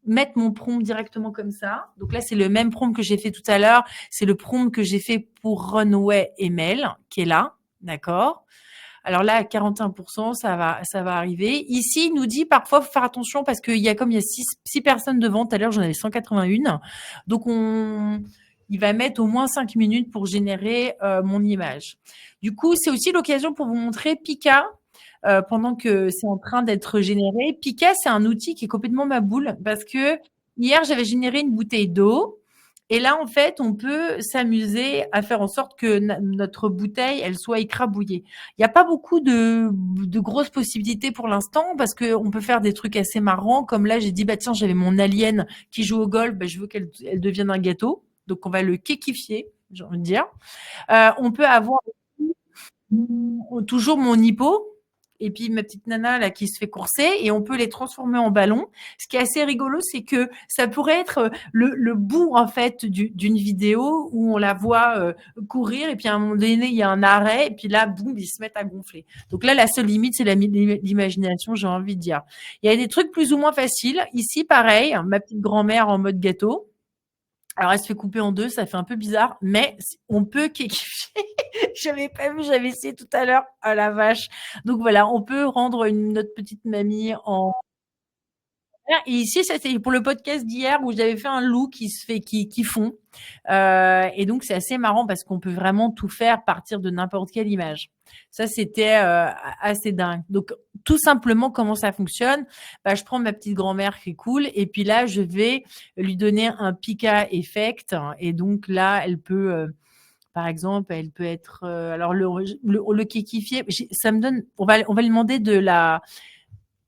mettre mon prompt directement comme ça. Donc là, c'est le même prompt que j'ai fait tout à l'heure. C'est le prompt que j'ai fait pour Runway ML qui est là, d'accord. Alors là, à 41%, ça va arriver. Ici, il nous dit parfois, faut faire attention parce qu'il y a comme il y a six personnes devant. Tout à l'heure, j'en avais 181. Donc, il va mettre au moins 5 minutes pour générer mon image. Du coup, c'est aussi l'occasion pour vous montrer Pika pendant que c'est en train d'être généré. Pika, c'est un outil qui est complètement ma boule parce que hier, j'avais généré une bouteille d'eau. Et là, en fait, on peut s'amuser à faire en sorte que notre bouteille, elle soit écrabouillée. Il n'y a pas beaucoup de grosses possibilités pour l'instant parce qu'on peut faire des trucs assez marrants. Comme là, j'ai dit, bah tiens, j'avais mon alien qui joue au golf, bah, je veux qu'elle devienne un gâteau. Donc, on va le kékifier, j'ai envie de dire. On peut avoir toujours mon hippo et puis ma petite nana là qui se fait courser et on peut les transformer en ballon. Ce qui est assez rigolo, c'est que ça pourrait être le bout en fait d'une vidéo où on la voit courir et puis à un moment donné il y a un arrêt et puis là boum ils se mettent à gonfler. Donc là la seule limite c'est l'imagination, j'ai envie de dire. Il y a des trucs plus ou moins faciles. Ici pareil, ma petite grand-mère en mode gâteau. Alors, elle se fait couper en deux, ça fait un peu bizarre, mais on peut kékifier. J'avais pas vu, j'avais essayé tout à l'heure. Oh la vache. Donc voilà, on peut rendre notre petite mamie en et ici, c'était pour le podcast d'hier où j'avais fait un loup qui fond. Et donc, c'est assez marrant parce qu'on peut vraiment tout faire à partir de n'importe quelle image. Ça, c'était assez dingue. Donc, tout simplement, comment ça fonctionne? Bah, je prends ma petite grand-mère qui est cool et puis là, je vais lui donner un Pika Effect. Et donc là, elle peut, par exemple, elle peut être, alors le kékifier. Ça me donne, on va lui demander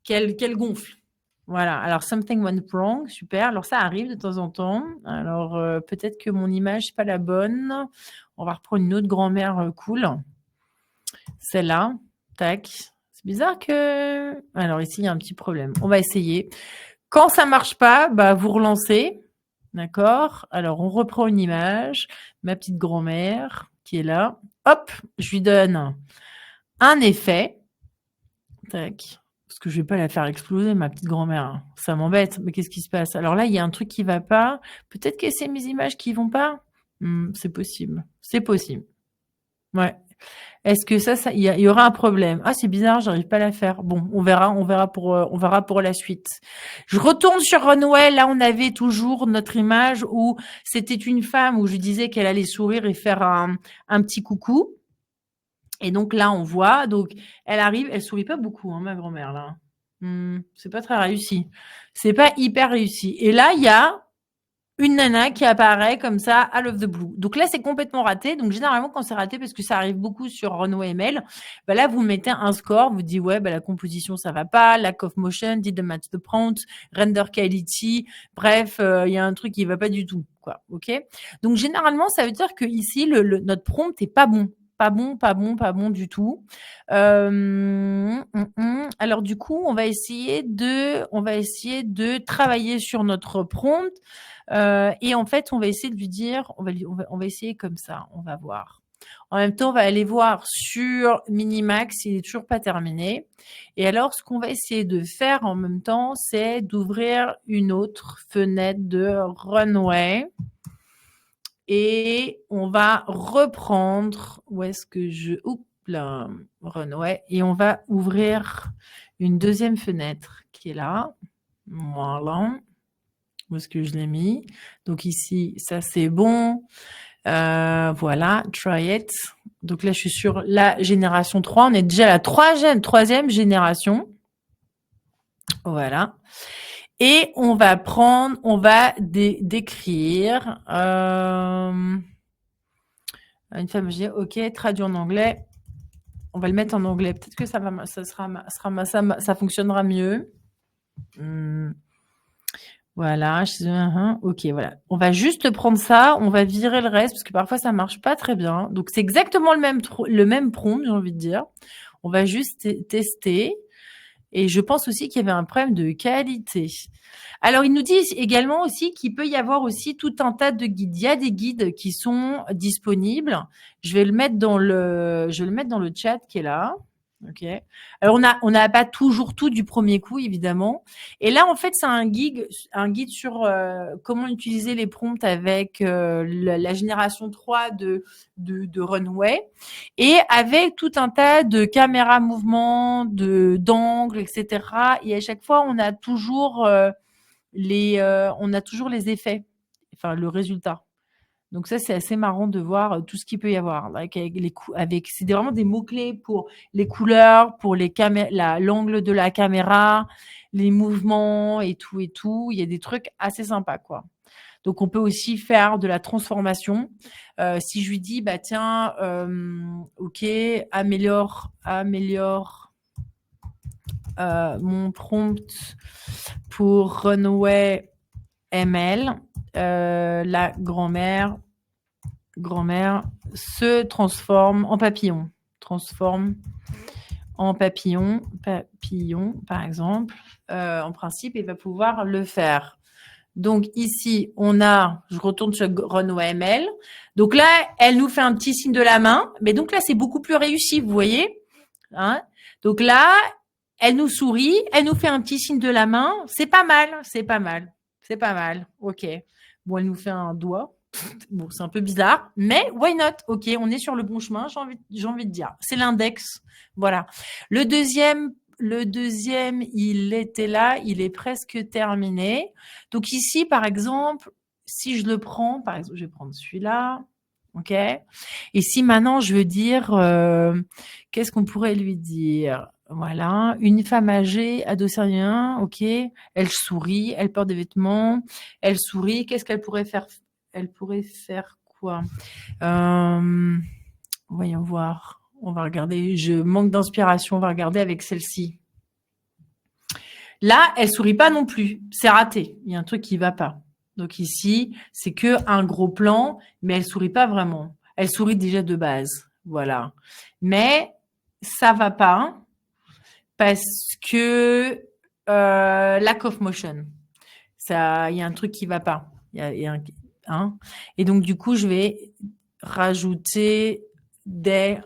qu'elle gonfle. Voilà, alors something went wrong, super. Alors ça arrive de temps en temps. Alors peut-être que mon image n'est pas la bonne. On va reprendre une autre grand-mère cool. Celle-là, tac. C'est bizarre que... Alors ici, il y a un petit problème. On va essayer. Quand ça marche pas, bah, vous relancez. D'accord. Alors on reprend une image. Ma petite grand-mère qui est là. Hop, je lui donne un effet. Tac. Parce que je vais pas la faire exploser, ma petite grand-mère. Ça m'embête. Mais qu'est-ce qui se passe? Alors là, il y a un truc qui va pas. Peut-être que c'est mes images qui vont pas. C'est possible. C'est possible. Ouais. Est-ce que ça, il y aura un problème? Ah, c'est bizarre, j'arrive pas à la faire. Bon, on verra pour la suite. Je retourne sur Runway. Là, on avait toujours notre image où c'était une femme où je disais qu'elle allait sourire et faire un petit coucou. Et donc là, on voit, donc elle arrive, elle sourit pas beaucoup, hein, ma grand-mère là. C'est pas très réussi. C'est pas hyper réussi. Et là, il y a une nana qui apparaît comme ça, out of the blue. Donc là, c'est complètement raté. Donc généralement, quand c'est raté, parce que ça arrive beaucoup sur Runway ML, bah là, vous mettez un score, vous dites ouais, bah la composition ça va pas, lack of motion, didn't match the prompt, render quality, bref, il y a un truc qui va pas du tout, quoi. Ok. Donc généralement, ça veut dire que ici, notre prompt est pas bon. Pas bon du tout. Alors du coup, on va essayer de travailler sur notre prompt. Et en fait, on va essayer de lui dire, on va essayer comme ça, on va voir. En même temps, on va aller voir sur Minimax, il est toujours pas terminé. Et alors, ce qu'on va essayer de faire en même temps, c'est d'ouvrir une autre fenêtre de Runway. Et on va reprendre, où est-ce que oups là, Runway, et on va ouvrir une deuxième fenêtre qui est là. Voilà. Où est-ce que je l'ai mis? Donc ici, ça c'est bon. Voilà, try it. Donc là, je suis sur la génération 3. On est déjà à la troisième génération. Voilà. Et on va décrire une femme, je dis, ok, traduire en anglais. On va le mettre en anglais. Peut-être que ça fonctionnera mieux. Voilà, ok, voilà. On va juste prendre ça, on va virer le reste parce que parfois ça marche pas très bien. Donc c'est exactement le même prompt, j'ai envie de dire. On va juste tester. Et je pense aussi qu'il y avait un problème de qualité. Alors, ils nous disent également aussi qu'il peut y avoir aussi tout un tas de guides. Il y a des guides qui sont disponibles. Je vais le mettre dans le chat qui est là. Ok. Alors on n'a pas toujours tout du premier coup évidemment. Et là en fait c'est un guide sur comment utiliser les prompts avec la génération 3 de Runway et avec tout un tas de caméras mouvements, de d'angles, etc. Et à chaque fois on a toujours on a toujours les effets, enfin le résultat. Donc ça, c'est assez marrant de voir tout ce qu'il peut y avoir avec c'est vraiment des mots clés pour les couleurs, pour l'angle de la caméra, les mouvements et tout et tout. Il y a des trucs assez sympas quoi. Donc on peut aussi faire de la transformation. Si je lui dis bah tiens, ok, améliore mon prompt pour Runway ML, la grand-mère se transforme en papillon. Transforme en papillon, par exemple. En principe, il va pouvoir le faire. Donc ici, je retourne sur Runway ML. Donc là, elle nous fait un petit signe de la main. Mais donc là, c'est beaucoup plus réussi, vous voyez. Hein, donc là, elle nous sourit, elle nous fait un petit signe de la main. C'est pas mal, c'est pas mal. C'est pas mal. OK. Bon, elle nous fait un doigt. Bon, c'est un peu bizarre, mais why not? OK, on est sur le bon chemin, j'ai envie de dire. C'est l'index. Voilà. Le deuxième, il était là, il est presque terminé. Donc ici, par exemple, si je le prends, par exemple, je vais prendre celui-là. OK? Et si maintenant je veux dire, qu'est-ce qu'on pourrait lui dire? Voilà, une femme âgée, adossée à rien, OK. Elle sourit, elle porte des vêtements, elle sourit. Qu'est-ce qu'elle pourrait faire? Elle pourrait faire quoi? Voyons voir. On va regarder. Je manque d'inspiration. On va regarder avec celle-ci. Là, elle sourit pas non plus. C'est raté. Il y a un truc qui va pas. Donc ici, c'est que un gros plan, mais elle sourit pas vraiment. Elle sourit déjà de base. Voilà. Mais ça va pas parce que lack of motion. Ça, il y a un truc qui va pas. Il y a un, hein. Et donc du coup, je vais rajouter des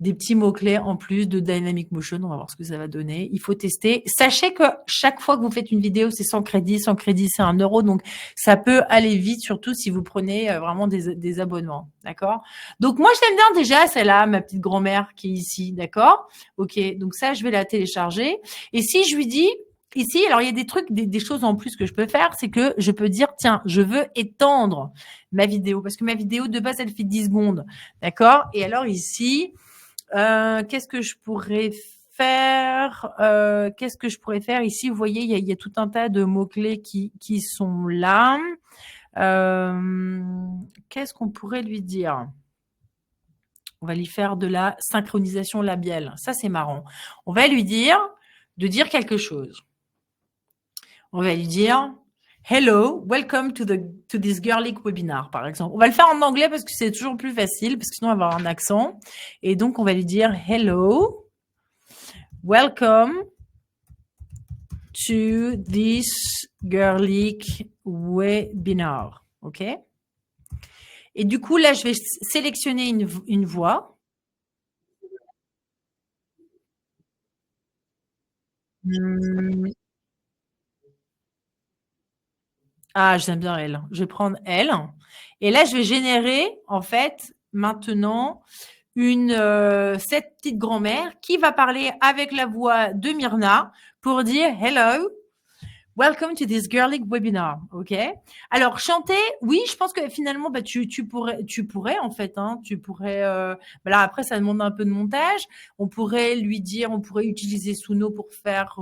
petits mots-clés en plus de Dynamic Motion. On va voir ce que ça va donner. Il faut tester. Sachez que chaque fois que vous faites une vidéo, c'est sans crédit. Sans crédit, c'est 1 euro. Donc, ça peut aller vite, surtout si vous prenez vraiment des abonnements. D'accord? Donc, moi, je l'aime bien déjà, celle-là, ma petite grand-mère qui est ici. D'accord? OK. Donc, ça, je vais la télécharger. Et si je lui dis, ici, alors il y a des trucs, des choses en plus que je peux faire, c'est que je peux dire, tiens, je veux étendre ma vidéo, parce que ma vidéo de base, elle fait 10 secondes. D'accord? Et alors ici, qu'est-ce que je pourrais faire? Qu'est-ce que je pourrais faire ici? Vous voyez, il y a tout un tas de mots-clés qui sont là. Qu'est-ce qu'on pourrait lui dire? On va lui faire de la synchronisation labiale. Ça, c'est marrant. On va lui dire de dire quelque chose. On va lui dire Hello, welcome to this Girlic webinar, par exemple. On va le faire en anglais parce que c'est toujours plus facile, parce que sinon on va avoir un accent. Et donc, on va lui dire Hello, welcome to this Girlic webinar. OK? Et du coup, là, je vais sélectionner une voix. Ah, j'aime bien elle. Je vais prendre elle. Et là, je vais générer, en fait, maintenant, cette petite grand-mère qui va parler avec la voix de Myrna pour dire Hello, welcome to this girly webinar. OK? Alors, chanter, oui, je pense que finalement, bah, tu pourrais, en fait, hein, tu pourrais, bah là, après, ça demande un peu de montage. On pourrait lui dire, on pourrait utiliser Suno pour faire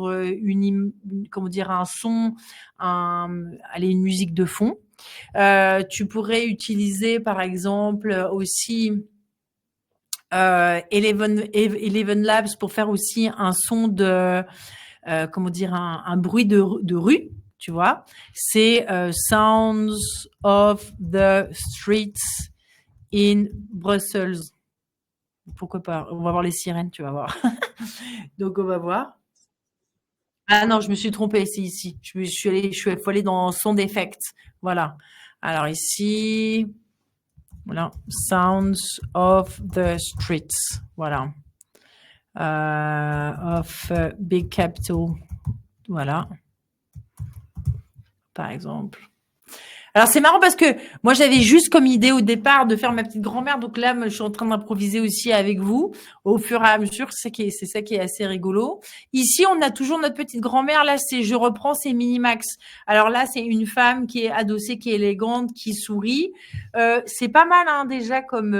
comment dire, un son, une musique de fond. Tu pourrais utiliser, par exemple, aussi Eleven Labs pour faire aussi un son de, comment dire, un bruit de rue, tu vois. C'est Sounds of the Streets in Brussels. Pourquoi pas? On va voir les sirènes, tu vas voir. Donc, on va voir. Ah non, je me suis trompée, c'est ici. Faut aller dans Sound Effects. Voilà. Alors ici, voilà. Sounds of the Streets. Voilà. of big capital. Voilà, par exemple. Alors c'est marrant parce que moi j'avais juste comme idée au départ de faire ma petite grand-mère, donc là je suis en train d'improviser aussi avec vous au fur et à mesure, c'est ça qui est assez rigolo. Ici on a toujours notre petite grand-mère, là je reprends, c'est Minimax. Alors là c'est une femme qui est adossée, qui est élégante, qui sourit. C'est pas mal hein, déjà comme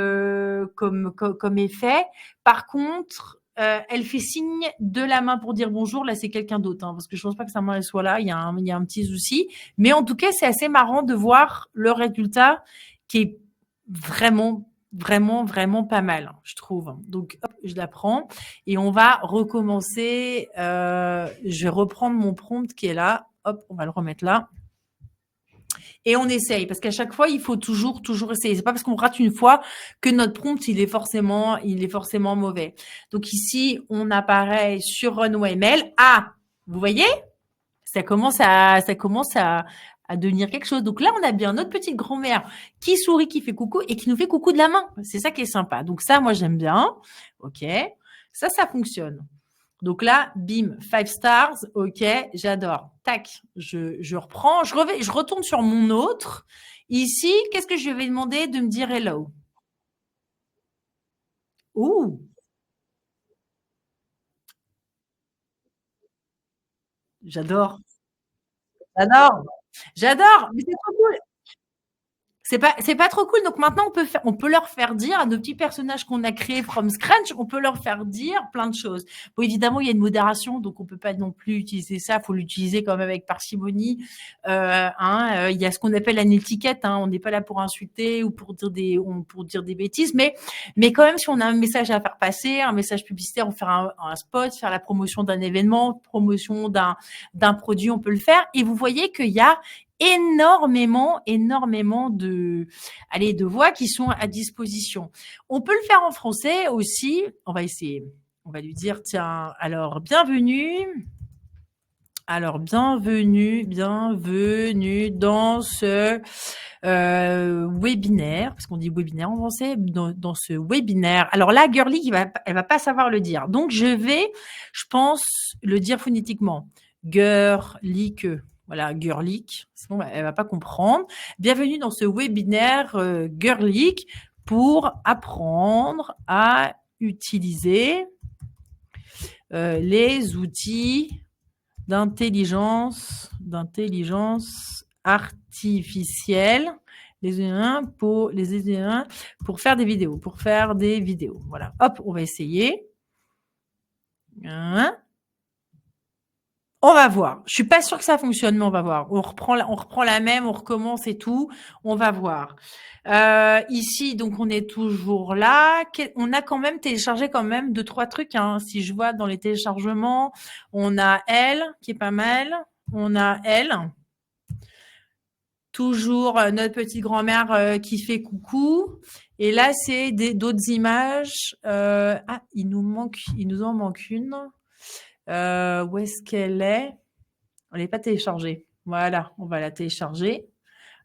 effet. Par contre elle fait signe de la main pour dire bonjour. Là, c'est quelqu'un d'autre, hein, parce que je pense pas que sa main elle soit là. Il y a un petit souci. Mais en tout cas, c'est assez marrant de voir le résultat qui est vraiment, vraiment, vraiment pas mal, je trouve. Donc, hop, je la prends et on va recommencer. Je vais reprendre mon prompt qui est là. Hop, on va le remettre là. Et on essaye, parce qu'à chaque fois, il faut toujours essayer. C'est pas parce qu'on rate une fois que notre prompt, il est forcément mauvais. Donc ici, on apparaît sur Runway Mail. Ah, vous voyez? Ça commence à devenir quelque chose. Donc là, on a bien notre petite grand-mère qui sourit, qui fait coucou et qui nous fait coucou de la main. C'est ça qui est sympa. Donc ça, moi, j'aime bien. OK. Ça fonctionne. Donc là, bim, 5 stars. OK, j'adore. Tac, je reprends. Je retourne sur mon autre. Ici, qu'est-ce que je vais demander de me dire hello? Ouh, j'adore. J'adore. J'adore. Mais c'est trop cool. C'est pas trop cool. Donc maintenant, on peut leur faire dire à nos petits personnages qu'on a créés from scratch, on peut leur faire dire plein de choses. Bon, évidemment, il y a une modération, donc on peut pas non plus utiliser ça. Faut l'utiliser quand même avec parcimonie. Il y a ce qu'on appelle une étiquette. Hein, on n'est pas là pour insulter ou pour dire des bêtises, mais quand même, si on a un message à faire passer, un message publicitaire, on faire un spot, faire la promotion d'un événement, promotion d'un produit, on peut le faire. Et vous voyez qu'il y a énormément de voix qui sont à disposition. On peut le faire en français aussi. On va essayer. On va lui dire, tiens, alors, bienvenue dans ce webinaire, parce qu'on dit webinaire en français, dans ce webinaire. Alors là, Girly, elle va pas savoir le dire. Donc, je pense, le dire phonétiquement. Girlique. Voilà, Girlique. Sinon, elle va pas comprendre. Bienvenue dans ce webinaire Girlique pour apprendre à utiliser les outils d'intelligence artificielle pour faire des vidéos. Voilà. Hop, on va essayer. On va voir. Je suis pas sûre que ça fonctionne, mais on va voir. On reprend la même, on recommence et tout. On va voir. Ici, donc, on est toujours là. On a quand même téléchargé quand même 2-3 trucs. Hein. Si je vois dans les téléchargements, on a elle qui est pas mal. On a elle. Toujours notre petite grand-mère qui fait coucou. Et là, c'est d'autres images. Il nous en manque une. Où est-ce qu'elle est? On n'est pas téléchargée. Voilà, on va la télécharger.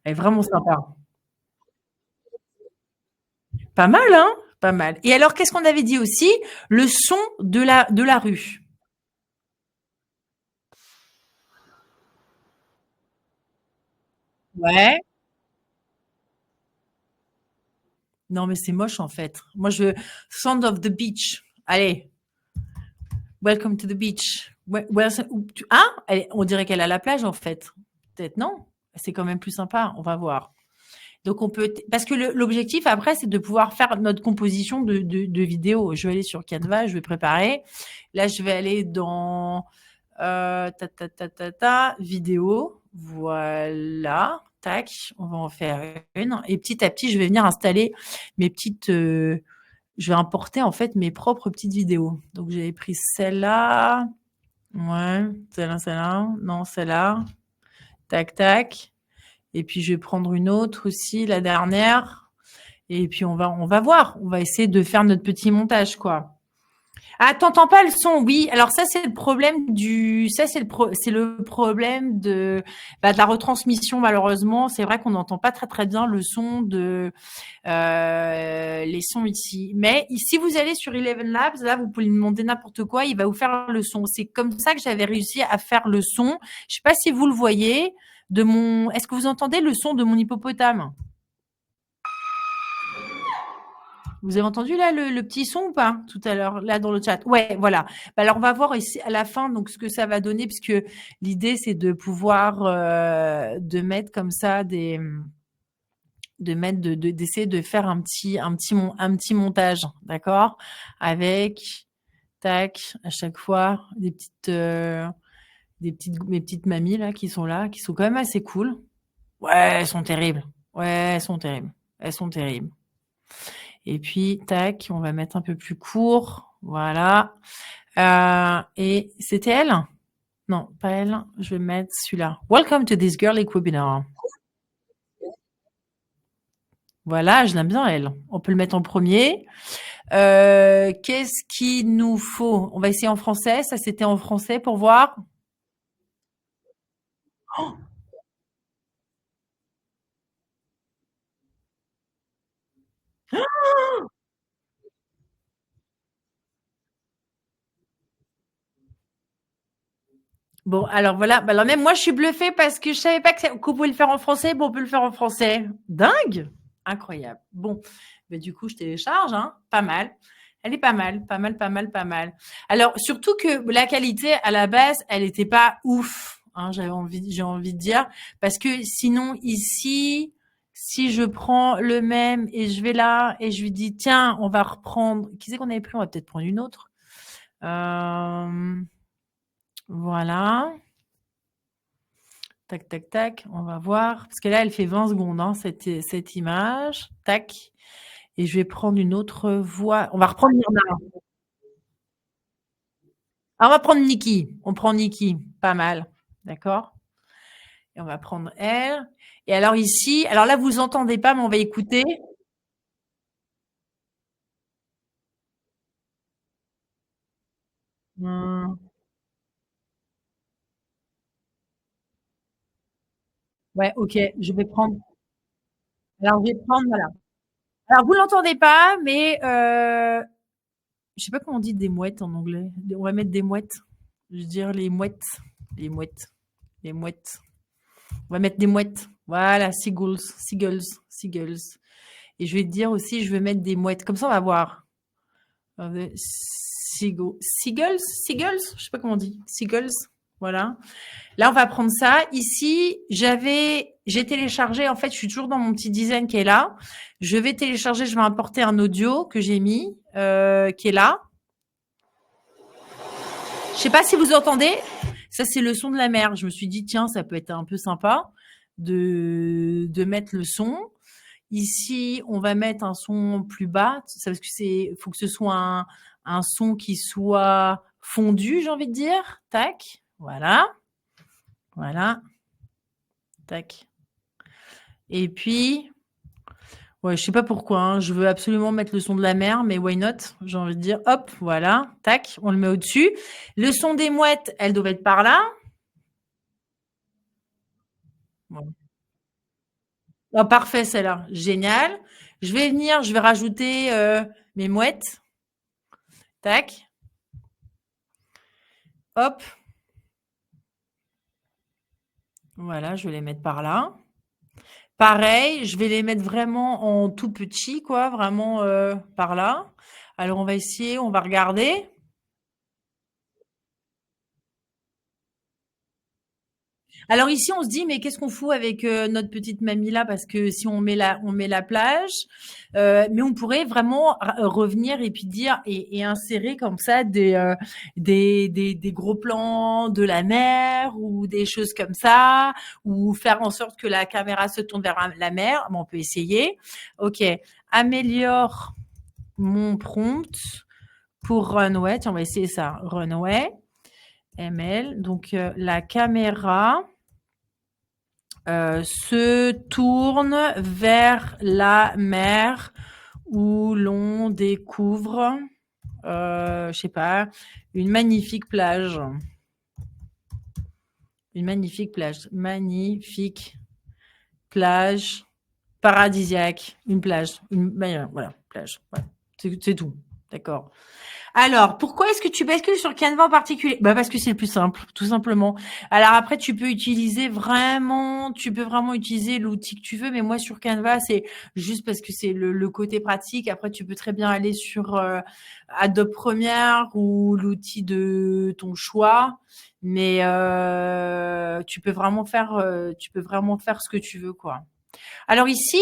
Elle est vraiment sympa. Pas mal, hein? Pas mal. Et alors, qu'est-ce qu'on avait dit aussi? Le son de la rue. Ouais. Non, mais c'est moche en fait. Moi, je Sound of the beach. Allez, welcome to the beach. Hein? On dirait qu'elle est à la plage en fait. Peut-être non. C'est quand même plus sympa. On va voir. Donc on peut, parce que l'objectif après, c'est de pouvoir faire notre composition de vidéos. Je vais aller sur Canva, je vais préparer. Là, je vais aller dans vidéo. Voilà. Tac, on va en faire une. Et petit à petit, je vais venir installer mes petites. Je vais importer en fait mes propres petites vidéos. Donc j'avais pris celle-là. Ouais, celle-là. Non, celle-là. Tac, tac. Et puis je vais prendre une autre aussi, la dernière. Et puis on va voir. On va essayer de faire notre petit montage, quoi. Ah, t'entends pas le son? Oui. Alors ça, c'est le problème c'est le problème de la retransmission, malheureusement. C'est vrai qu'on n'entend pas très, très bien le son les sons ici. Mais si vous allez sur Eleven Labs, là, vous pouvez lui demander n'importe quoi, il va vous faire le son. C'est comme ça que j'avais réussi à faire le son. Je sais pas si vous le voyez est-ce que vous entendez le son de mon hippopotame? Vous avez entendu là le petit son ou pas tout à l'heure là dans le chat? Ouais, voilà. Bah, alors on va voir ici à la fin donc ce que ça va donner puisque l'idée c'est de pouvoir de mettre comme ça d'essayer de faire un petit montage, d'accord? Avec tac à chaque fois mes petites mamies là qui sont là, qui sont quand même assez cool. Ouais, elles sont terribles. Ouais, elles sont terribles. Elles sont terribles. Et puis, tac, on va mettre un peu plus court. Voilà. Et c'était elle? Non, pas elle. Je vais mettre celui-là. Welcome to this girly webinar. Voilà, je l'aime bien, elle. On peut le mettre en premier. Qu'est-ce qu'il nous faut? On va essayer en français. Ça, c'était en français pour voir. Bon, alors voilà. Bah, alors même moi, je suis bluffée parce que je savais pas qu'on pouvait le faire en français. Bon, on peut le faire en français. Dingue! Incroyable. Bon, bah, du coup, je télécharge, hein. Pas mal. Elle est pas mal, pas mal, pas mal, pas mal. Alors, surtout que la qualité, à la base, elle était pas ouf, hein, j'ai envie de dire. Parce que sinon, ici, si je prends le même et je vais là et je lui dis, tiens, on va reprendre, qui c'est qu'on avait pris? On va peut-être prendre une autre. Voilà. Tac, tac, tac. On va voir. Parce que là, elle fait 20 secondes, hein, cette image. Tac. Et je vais prendre une autre voix. On va reprendre Myrna. Ah, on va prendre Nikki. On prend Nikki. Pas mal. D'accord? Et on va prendre elle. Et alors ici, alors là, vous entendez pas, mais on va écouter. Ouais, ok. Je vais prendre. Alors, je vais prendre, voilà. Alors, vous l'entendez pas, mais je sais pas comment on dit des mouettes en anglais. On va mettre des mouettes. Je veux dire les mouettes. Les mouettes. Les mouettes. On va mettre des mouettes. Voilà, seagulls, seagulls, seagulls. Et je vais te dire aussi, je vais mettre des mouettes. Comme ça, on va voir. Seagulls, seagulls, je sais pas comment on dit. Seagulls. Voilà. Là, on va prendre ça. Ici, j'ai téléchargé. En fait, je suis toujours dans mon petit design qui est là. Je vais télécharger. Je vais importer un audio que j'ai mis, qui est là. Je sais pas si vous entendez. Ça, c'est le son de la mer. Je me suis dit, tiens, ça peut être un peu sympa de mettre le son. Ici, on va mettre un son plus bas. Ça, parce que faut que ce soit un son qui soit fondu, j'ai envie de dire. Tac. Voilà. Voilà. Tac. Et puis, ouais, je sais pas pourquoi, hein, je veux absolument mettre le son de la mer, mais why not? J'ai envie de dire, hop, voilà, tac, on le met au-dessus. Le son des mouettes, elles doivent être par là. Bon. Oh, parfait, celle-là, génial. Je vais venir, je vais rajouter mes mouettes. Tac, hop. Voilà, je vais les mettre par là. Pareil, je vais les mettre vraiment en tout petit, quoi, vraiment par là. Alors, on va essayer, on va regarder. Alors ici, on se dit, mais qu'est-ce qu'on fout avec notre petite mamie là? Parce que si on met la plage, mais on pourrait vraiment revenir et puis dire et insérer comme ça des gros plans de la mer ou des choses comme ça, ou faire en sorte que la caméra se tourne vers la mer. Bon, on peut essayer. Ok, améliore mon prompt pour Runway. Tiens, on va essayer ça. Runway, ML. Donc la caméra se tourne vers la mer où l'on découvre Je sais pas, une magnifique plage. Une magnifique plage. Magnifique plage paradisiaque. Une plage. Voilà, plage. Voilà. C'est tout. D'accord. Alors, pourquoi est-ce que tu bascules sur Canva en particulier? Bah parce que c'est le plus simple, tout simplement. Alors après, tu peux vraiment utiliser l'outil que tu veux, mais moi sur Canva, c'est juste parce que c'est le côté pratique. Après, tu peux très bien aller sur Adobe Premiere ou l'outil de ton choix, mais tu peux vraiment faire ce que tu veux, quoi. Alors ici,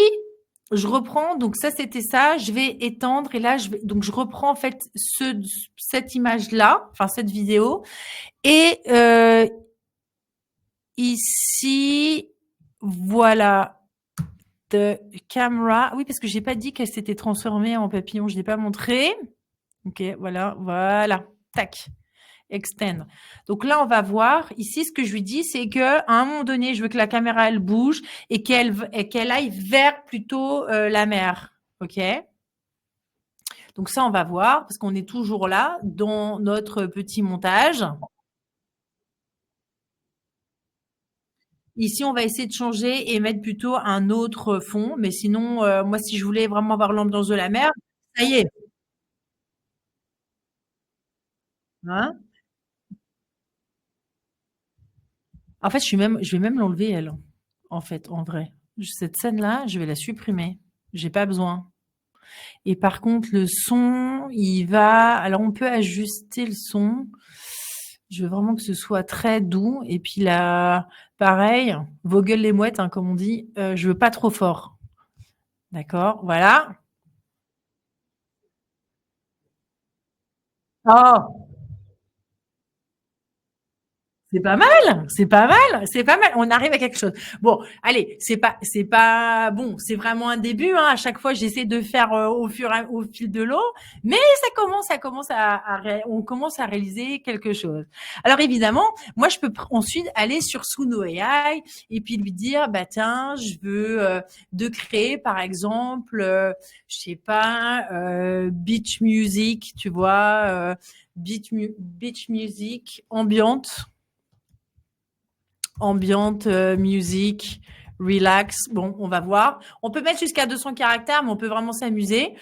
je reprends, donc ça c'était ça, je vais étendre et là donc je reprends en fait cette image-là, enfin cette vidéo, et ici, voilà, de camera. Oui, parce que j'ai pas dit qu'elle s'était transformée en papillon, je l'ai pas montré. Ok, voilà, tac. Extend. Donc là, on va voir. Ici, ce que je lui dis, c'est que à un moment donné, je veux que la caméra elle bouge et qu'elle aille vers plutôt la mer. Ok. Donc ça, on va voir parce qu'on est toujours là dans notre petit montage. Ici, on va essayer de changer et mettre plutôt un autre fond. Mais sinon, moi, si je voulais vraiment avoir l'ambiance de la mer, ça y est. Hein. En fait, je vais même l'enlever elle. En fait, en vrai, cette scène-là, je vais la supprimer. J'ai pas besoin. Et par contre, le son, il va. Alors, on peut ajuster le son. Je veux vraiment que ce soit très doux. Et puis là, pareil, vos gueules les mouettes, hein, comme on dit. Je veux pas trop fort. D'accord, voilà. Oh, c'est pas mal, c'est pas mal, c'est pas mal. On arrive à quelque chose. Bon, allez, c'est pas bon. C'est vraiment un début. Hein. À chaque fois, j'essaie de faire au fil de l'eau, mais on commence à réaliser quelque chose. Alors évidemment, moi, je peux ensuite aller sur Suno AI et puis lui dire, bah tiens, je veux de créer, par exemple, je sais pas, beach music, tu vois, beach music ambiante musique, relax. Bon, on va voir. On peut mettre jusqu'à 200 caractères, mais on peut vraiment s'amuser.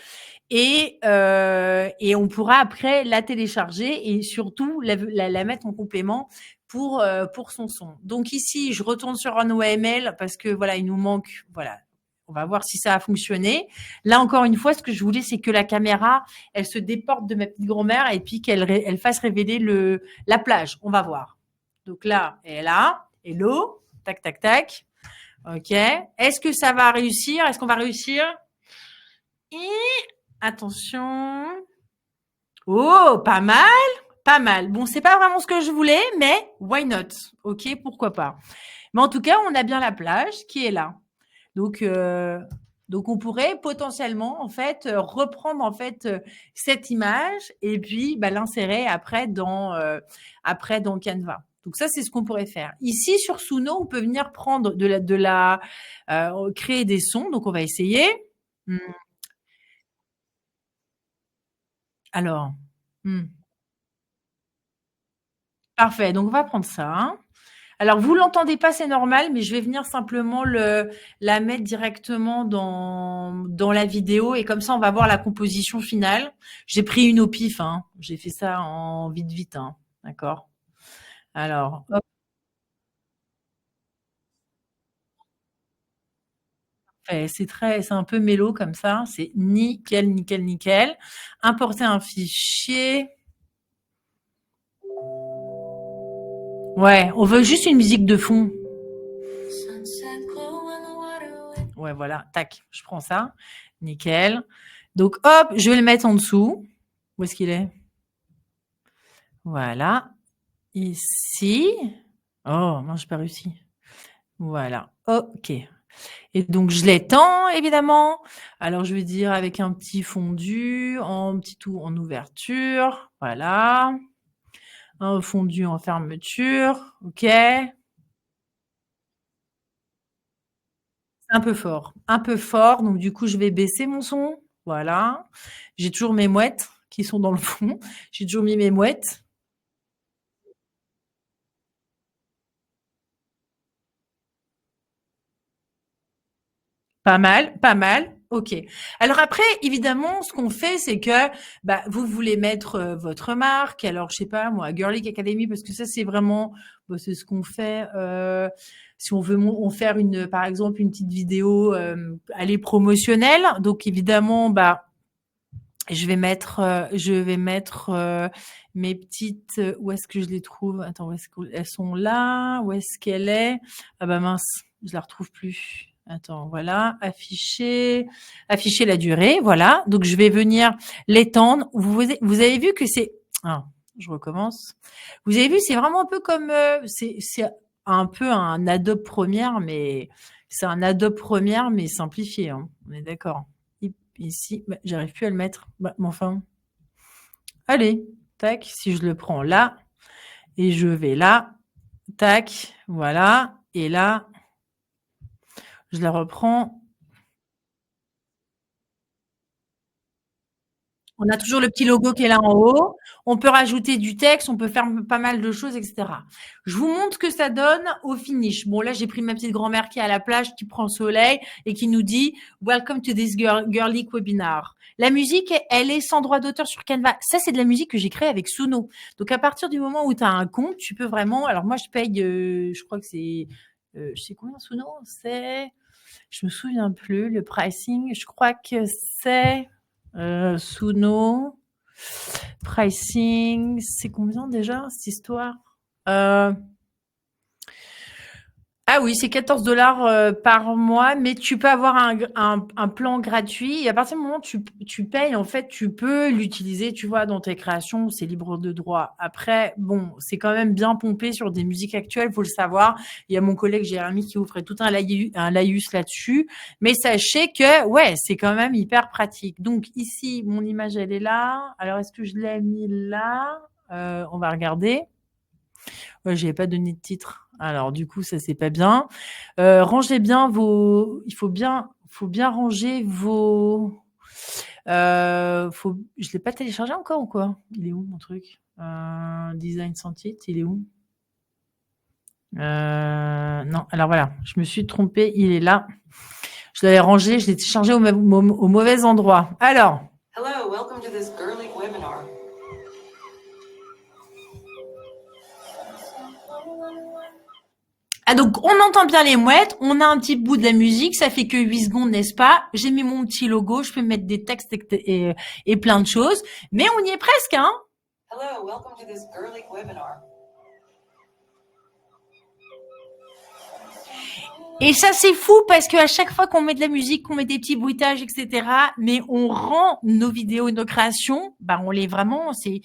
Et on pourra après la télécharger et surtout la mettre en complément pour son son. Donc ici, je retourne sur un OML parce que voilà, il nous manque, voilà. On va voir si ça a fonctionné. Là, encore une fois, ce que je voulais, c'est que la caméra, elle se déporte de ma petite grand-mère et puis elle fasse révéler la plage. On va voir. Donc là, elle est là. Hello. Tac, tac, tac. OK. Est-ce que ça va réussir? Est-ce qu'on va réussir? Et attention. Oh, pas mal. Pas mal. Bon, c'est pas vraiment ce que je voulais, mais why not? OK, pourquoi pas. Mais en tout cas, on a bien la plage qui est là. Donc, donc on pourrait potentiellement en fait reprendre en fait cette image et puis bah, l'insérer après dans Canva. Donc ça c'est ce qu'on pourrait faire. Ici sur Suno, on peut venir prendre créer des sons. Donc on va essayer. Hmm. Alors, hmm. Parfait. Donc on va prendre ça. Hein. Alors, vous l'entendez pas, c'est normal, mais je vais venir simplement la mettre directement dans la vidéo et comme ça, on va voir la composition finale. J'ai pris une au pif, hein. J'ai fait ça en vite, vite, hein. D'accord. Alors, hop, c'est un peu mélo comme ça. C'est nickel, nickel, nickel. Importer un fichier. Ouais, on veut juste une musique de fond. Ouais, voilà. Tac, je prends ça. Nickel. Donc, hop, je vais le mettre en dessous. Où est-ce qu'il est? Voilà. Ici. Oh, non, j'ai pas réussi. Voilà. OK. Et donc, je l'étends, évidemment. Alors, je vais dire avec un petit fondu, en petit tout en ouverture. Voilà. Un fondu en fermeture. OK. C'est un peu fort. Un peu fort. Donc, du coup, je vais baisser mon son. Voilà. J'ai toujours mes mouettes qui sont dans le fond. J'ai toujours mis mes mouettes. Pas mal, pas mal. OK. Alors après, évidemment, ce qu'on fait, c'est que bah, vous voulez mettre votre marque. Alors, je sais pas, moi, Girlic Academy, parce que ça, c'est vraiment, bah, c'est ce qu'on fait. Si on veut faire une, par exemple, une petite vidéo, aller promotionnelle. Donc, évidemment, bah, je vais mettre mes petites. Où est-ce que je les trouve? Attends, où est-ce qu'elles sont là? Où est-ce qu'elle est? Ah bah mince, je la retrouve plus. Attends, voilà, afficher la durée, voilà. Donc je vais venir l'étendre. Vous avez vu que c'est. Ah, je recommence. Vous avez vu, c'est vraiment un peu comme c'est un peu un Adobe Premiere, mais c'est un Adobe Premiere mais simplifié. Hein. On est d'accord. Ici, bah, j'arrive plus à le mettre. Bah, mais enfin, allez, tac, si je le prends là, et je vais là, tac, voilà, et là, je la reprends. On a toujours le petit logo qui est là en haut. On peut rajouter du texte, on peut faire pas mal de choses, etc. Je vous montre ce que ça donne au finish. Bon, là, j'ai pris ma petite grand-mère qui est à la plage, qui prend le soleil et qui nous dit Welcome to this Girlic webinar. La musique, elle est sans droit d'auteur sur Canva. Ça, c'est de la musique que j'ai créée avec Suno. Donc, à partir du moment où tu as un compte, tu peux vraiment. Alors, moi, je paye, je crois que c'est. Je sais combien Suno? C'est. Je me souviens plus. Le pricing, je crois que c'est. Suno, pricing, c'est combien déjà cette histoire? Euh, Ah oui, c'est 14 $ par mois, mais tu peux avoir un plan gratuit. Et à partir du moment où tu payes, en fait, tu peux l'utiliser, tu vois, dans tes créations, c'est libre de droit. Après, bon, c'est quand même bien pompé sur des musiques actuelles, faut le savoir. Il y a mon collègue Jérémy qui vous ferait tout un laïus là-dessus. Mais sachez que, ouais, c'est quand même hyper pratique. Donc ici, mon image, elle est là. Alors, est-ce que je l'ai mis là? On va regarder. Ouais, j'avais pas donné de titre. Alors du coup, ça c'est pas bien. Rangez bien vos. Il faut bien ranger vos. Je l'ai pas téléchargé encore ou quoi? Il est où mon truc? Design sans titre, il est où? Non, alors voilà, je me suis trompée, il est là. Je l'avais rangé, je l'ai téléchargé au mauvais endroit. Alors. Hello, welcome to this Girlic webinar. Ah donc on entend bien les mouettes, on a un petit bout de la musique, ça fait que 8 secondes, n'est-ce pas? J'ai mis mon petit logo, je peux mettre des textes et plein de choses, mais on y est presque, hein? Hello, welcome to this Girlic webinar. Et ça, c'est fou parce qu'à chaque fois qu'on met de la musique, qu'on met des petits bruitages, etc., mais on rend nos vidéos, nos créations, bah, on les vraiment, c'est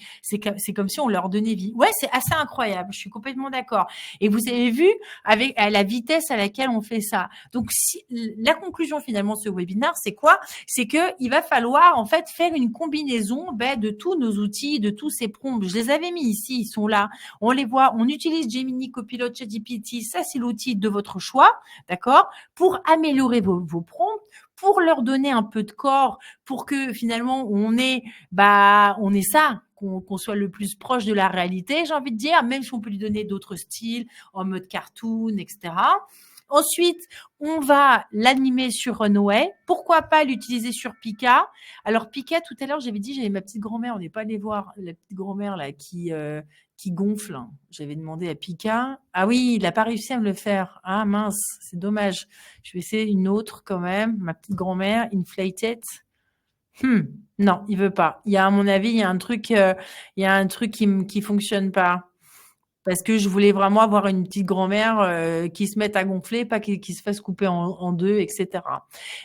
comme si on leur donnait vie. Ouais, c'est assez incroyable. Je suis complètement d'accord. Et vous avez vu avec à la vitesse à laquelle on fait ça. Donc, la conclusion finalement de ce webinaire, c'est quoi? C'est que il va falloir en fait faire une combinaison de tous nos outils, de tous ces prompts. Je les avais mis ici, ils sont là. On les voit. On utilise Gemini, Copilot, ChatGPT. Ça, c'est l'outil de votre choix. D'accord? Pour améliorer vos prompts, pour leur donner un peu de corps, pour que finalement on ait ça, qu'on soit le plus proche de la réalité, j'ai envie de dire, même si on peut lui donner d'autres styles en mode cartoon, etc. Ensuite, on va l'animer sur Runway. Pourquoi pas l'utiliser sur Pika? Alors Pika, tout à l'heure, j'avais dit, j'avais ma petite grand-mère. On n'est pas allé voir la petite grand-mère là qui gonfle. J'avais demandé à Pika. Ah oui, il n'a pas réussi à me le faire. Ah mince, c'est dommage. Je vais essayer une autre quand même. Ma petite grand-mère, Inflated. Non, il veut pas. À mon avis, il y a un truc qui fonctionne pas. Parce que je voulais vraiment avoir une petite grand-mère qui se mette à gonfler, pas qui se fasse couper en deux, etc.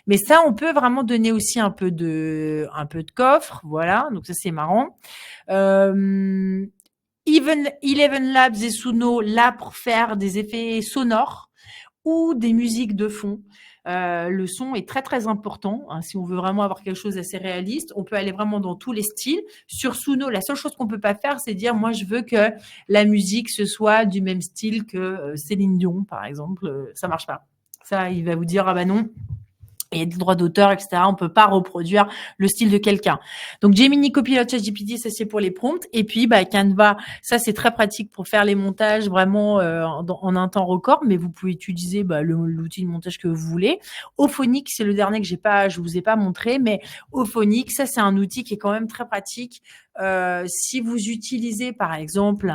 Mais ça, on peut vraiment donner aussi un peu de coffre, voilà. Donc ça, c'est marrant. Eleven Labs et Suno, là pour faire des effets sonores ou des musiques de fond. Le son est très très important. Hein, si on veut vraiment avoir quelque chose d'assez réaliste, on peut aller vraiment dans tous les styles. Sur Suno, la seule chose qu'on peut pas faire, c'est dire moi je veux que la musique ce soit du même style que Céline Dion, par exemple. Ça marche pas. Ça, il va vous dire ah bah non. il y a des droits d'auteur, etc. On peut pas reproduire le style de quelqu'un. Donc, Gemini Copilot ChatGPT, ça c'est pour les prompts. Et puis, Canva, ça c'est très pratique pour faire les montages vraiment en un temps record. Mais vous pouvez utiliser l'outil de montage que vous voulez. Auphonic, c'est le dernier que je vous ai pas montré, mais Auphonic, ça c'est un outil qui est quand même très pratique. Si vous utilisez par exemple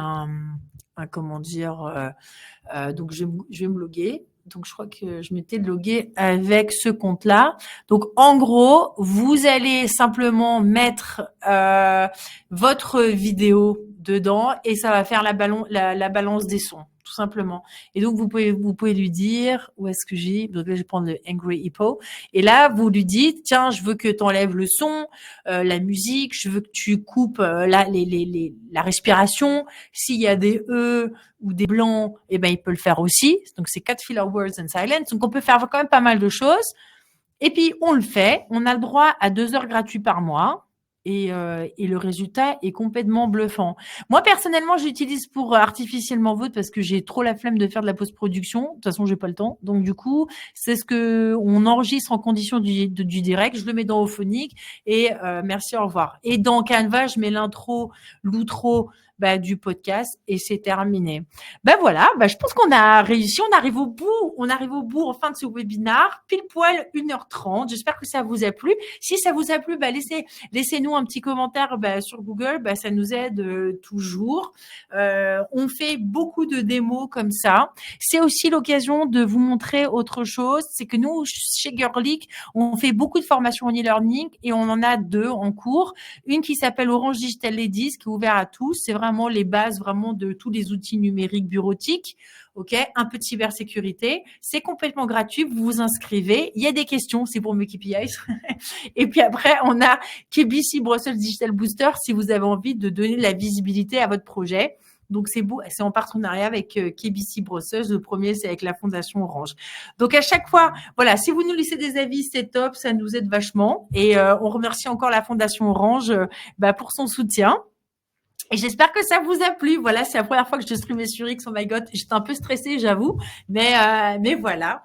donc je vais me loguer. Donc, je crois que je m'étais logué avec ce compte-là. Donc, en gros, vous allez simplement mettre votre vidéo dedans et ça va faire la balance des sons, tout simplement. Et donc, vous pouvez lui dire, où est-ce que j'ai? Donc là, je vais prendre le Angry Hippo. Et là, vous lui dites, tiens, je veux que tu enlèves le son, la musique, je veux que tu coupes la respiration. S'il y a des ou des blancs, il peut le faire aussi. Donc, c'est 4 filler words and silence. Donc, on peut faire quand même pas mal de choses. Et puis, on le fait. On a le droit à 2 heures gratuits par mois. Et le résultat est complètement bluffant. Moi, personnellement, j'utilise pour artificiellement vote parce que j'ai trop la flemme de faire de la post-production. De toute façon, j'ai pas le temps. Donc, du coup, c'est ce que on enregistre en condition du direct. Je le mets dans Auphonic et merci, au revoir. Et dans Canva, je mets l'intro, l'outro du podcast et c'est terminé. Voilà, je pense qu'on a réussi, on arrive au bout enfin de ce webinaire, pile poil 1h30. J'espère que ça vous a plu. Si ça vous a plu, laissez-nous un petit commentaire sur Google, ça nous aide toujours. On fait beaucoup de démos comme ça. C'est aussi l'occasion de vous montrer autre chose, c'est que nous, chez Girlic, on fait beaucoup de formations en e-learning et on en a 2 en cours. Une qui s'appelle Orange Digital Ladies, qui est ouverte à tous. C'est vraiment les bases vraiment de tous les outils numériques bureautiques. OK, un peu de cybersécurité. C'est complètement gratuit. Vous vous inscrivez. Il y a des questions. C'est pour mes KPIs. Et puis après, on a KBC Brussels Digital Booster si vous avez envie de donner de la visibilité à votre projet. Donc, c'est beau. C'est en partenariat avec KBC Brussels. Le premier, c'est avec la Fondation Orange. Donc, à chaque fois, voilà, si vous nous laissez des avis, c'est top. Ça nous aide vachement. Et on remercie encore la Fondation Orange pour son soutien. Et j'espère que ça vous a plu. Voilà, c'est la première fois que je streamais sur X. Oh my God, j'étais un peu stressée, j'avoue. Mais voilà.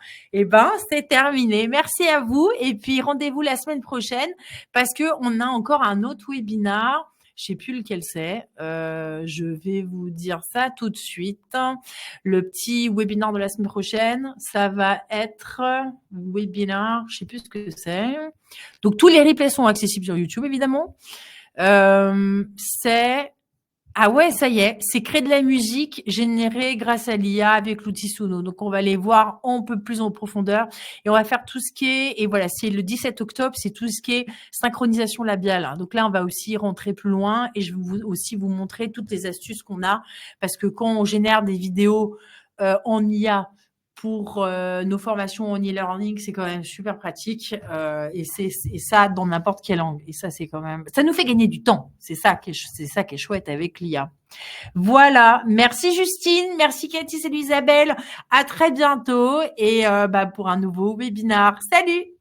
C'est terminé. Merci à vous. Et puis, rendez-vous la semaine prochaine parce que on a encore un autre webinaire. Je sais plus lequel c'est. Je vais vous dire ça tout de suite. Le petit webinaire de la semaine prochaine, ça va être webinaire. Je sais plus ce que c'est. Donc, tous les replays sont accessibles sur YouTube, évidemment. Ah ouais, ça y est, c'est créer de la musique générée grâce à l'IA avec l'outil Suno. Donc, on va aller voir un peu plus en profondeur et on va faire tout ce qui est, et voilà, c'est le 17 octobre, c'est tout ce qui est synchronisation labiale. Donc là, on va aussi rentrer plus loin et je vais aussi vous montrer toutes les astuces qu'on a parce que quand on génère des vidéos en IA, pour nos formations en e-learning, c'est quand même super pratique et ça dans n'importe quelle langue. Et ça, c'est quand même, ça nous fait gagner du temps. C'est ça qui est chouette avec l'IA. Voilà. Merci Justine, merci Cathy, salut Isabelle. À très bientôt et pour un nouveau webinaire. Salut.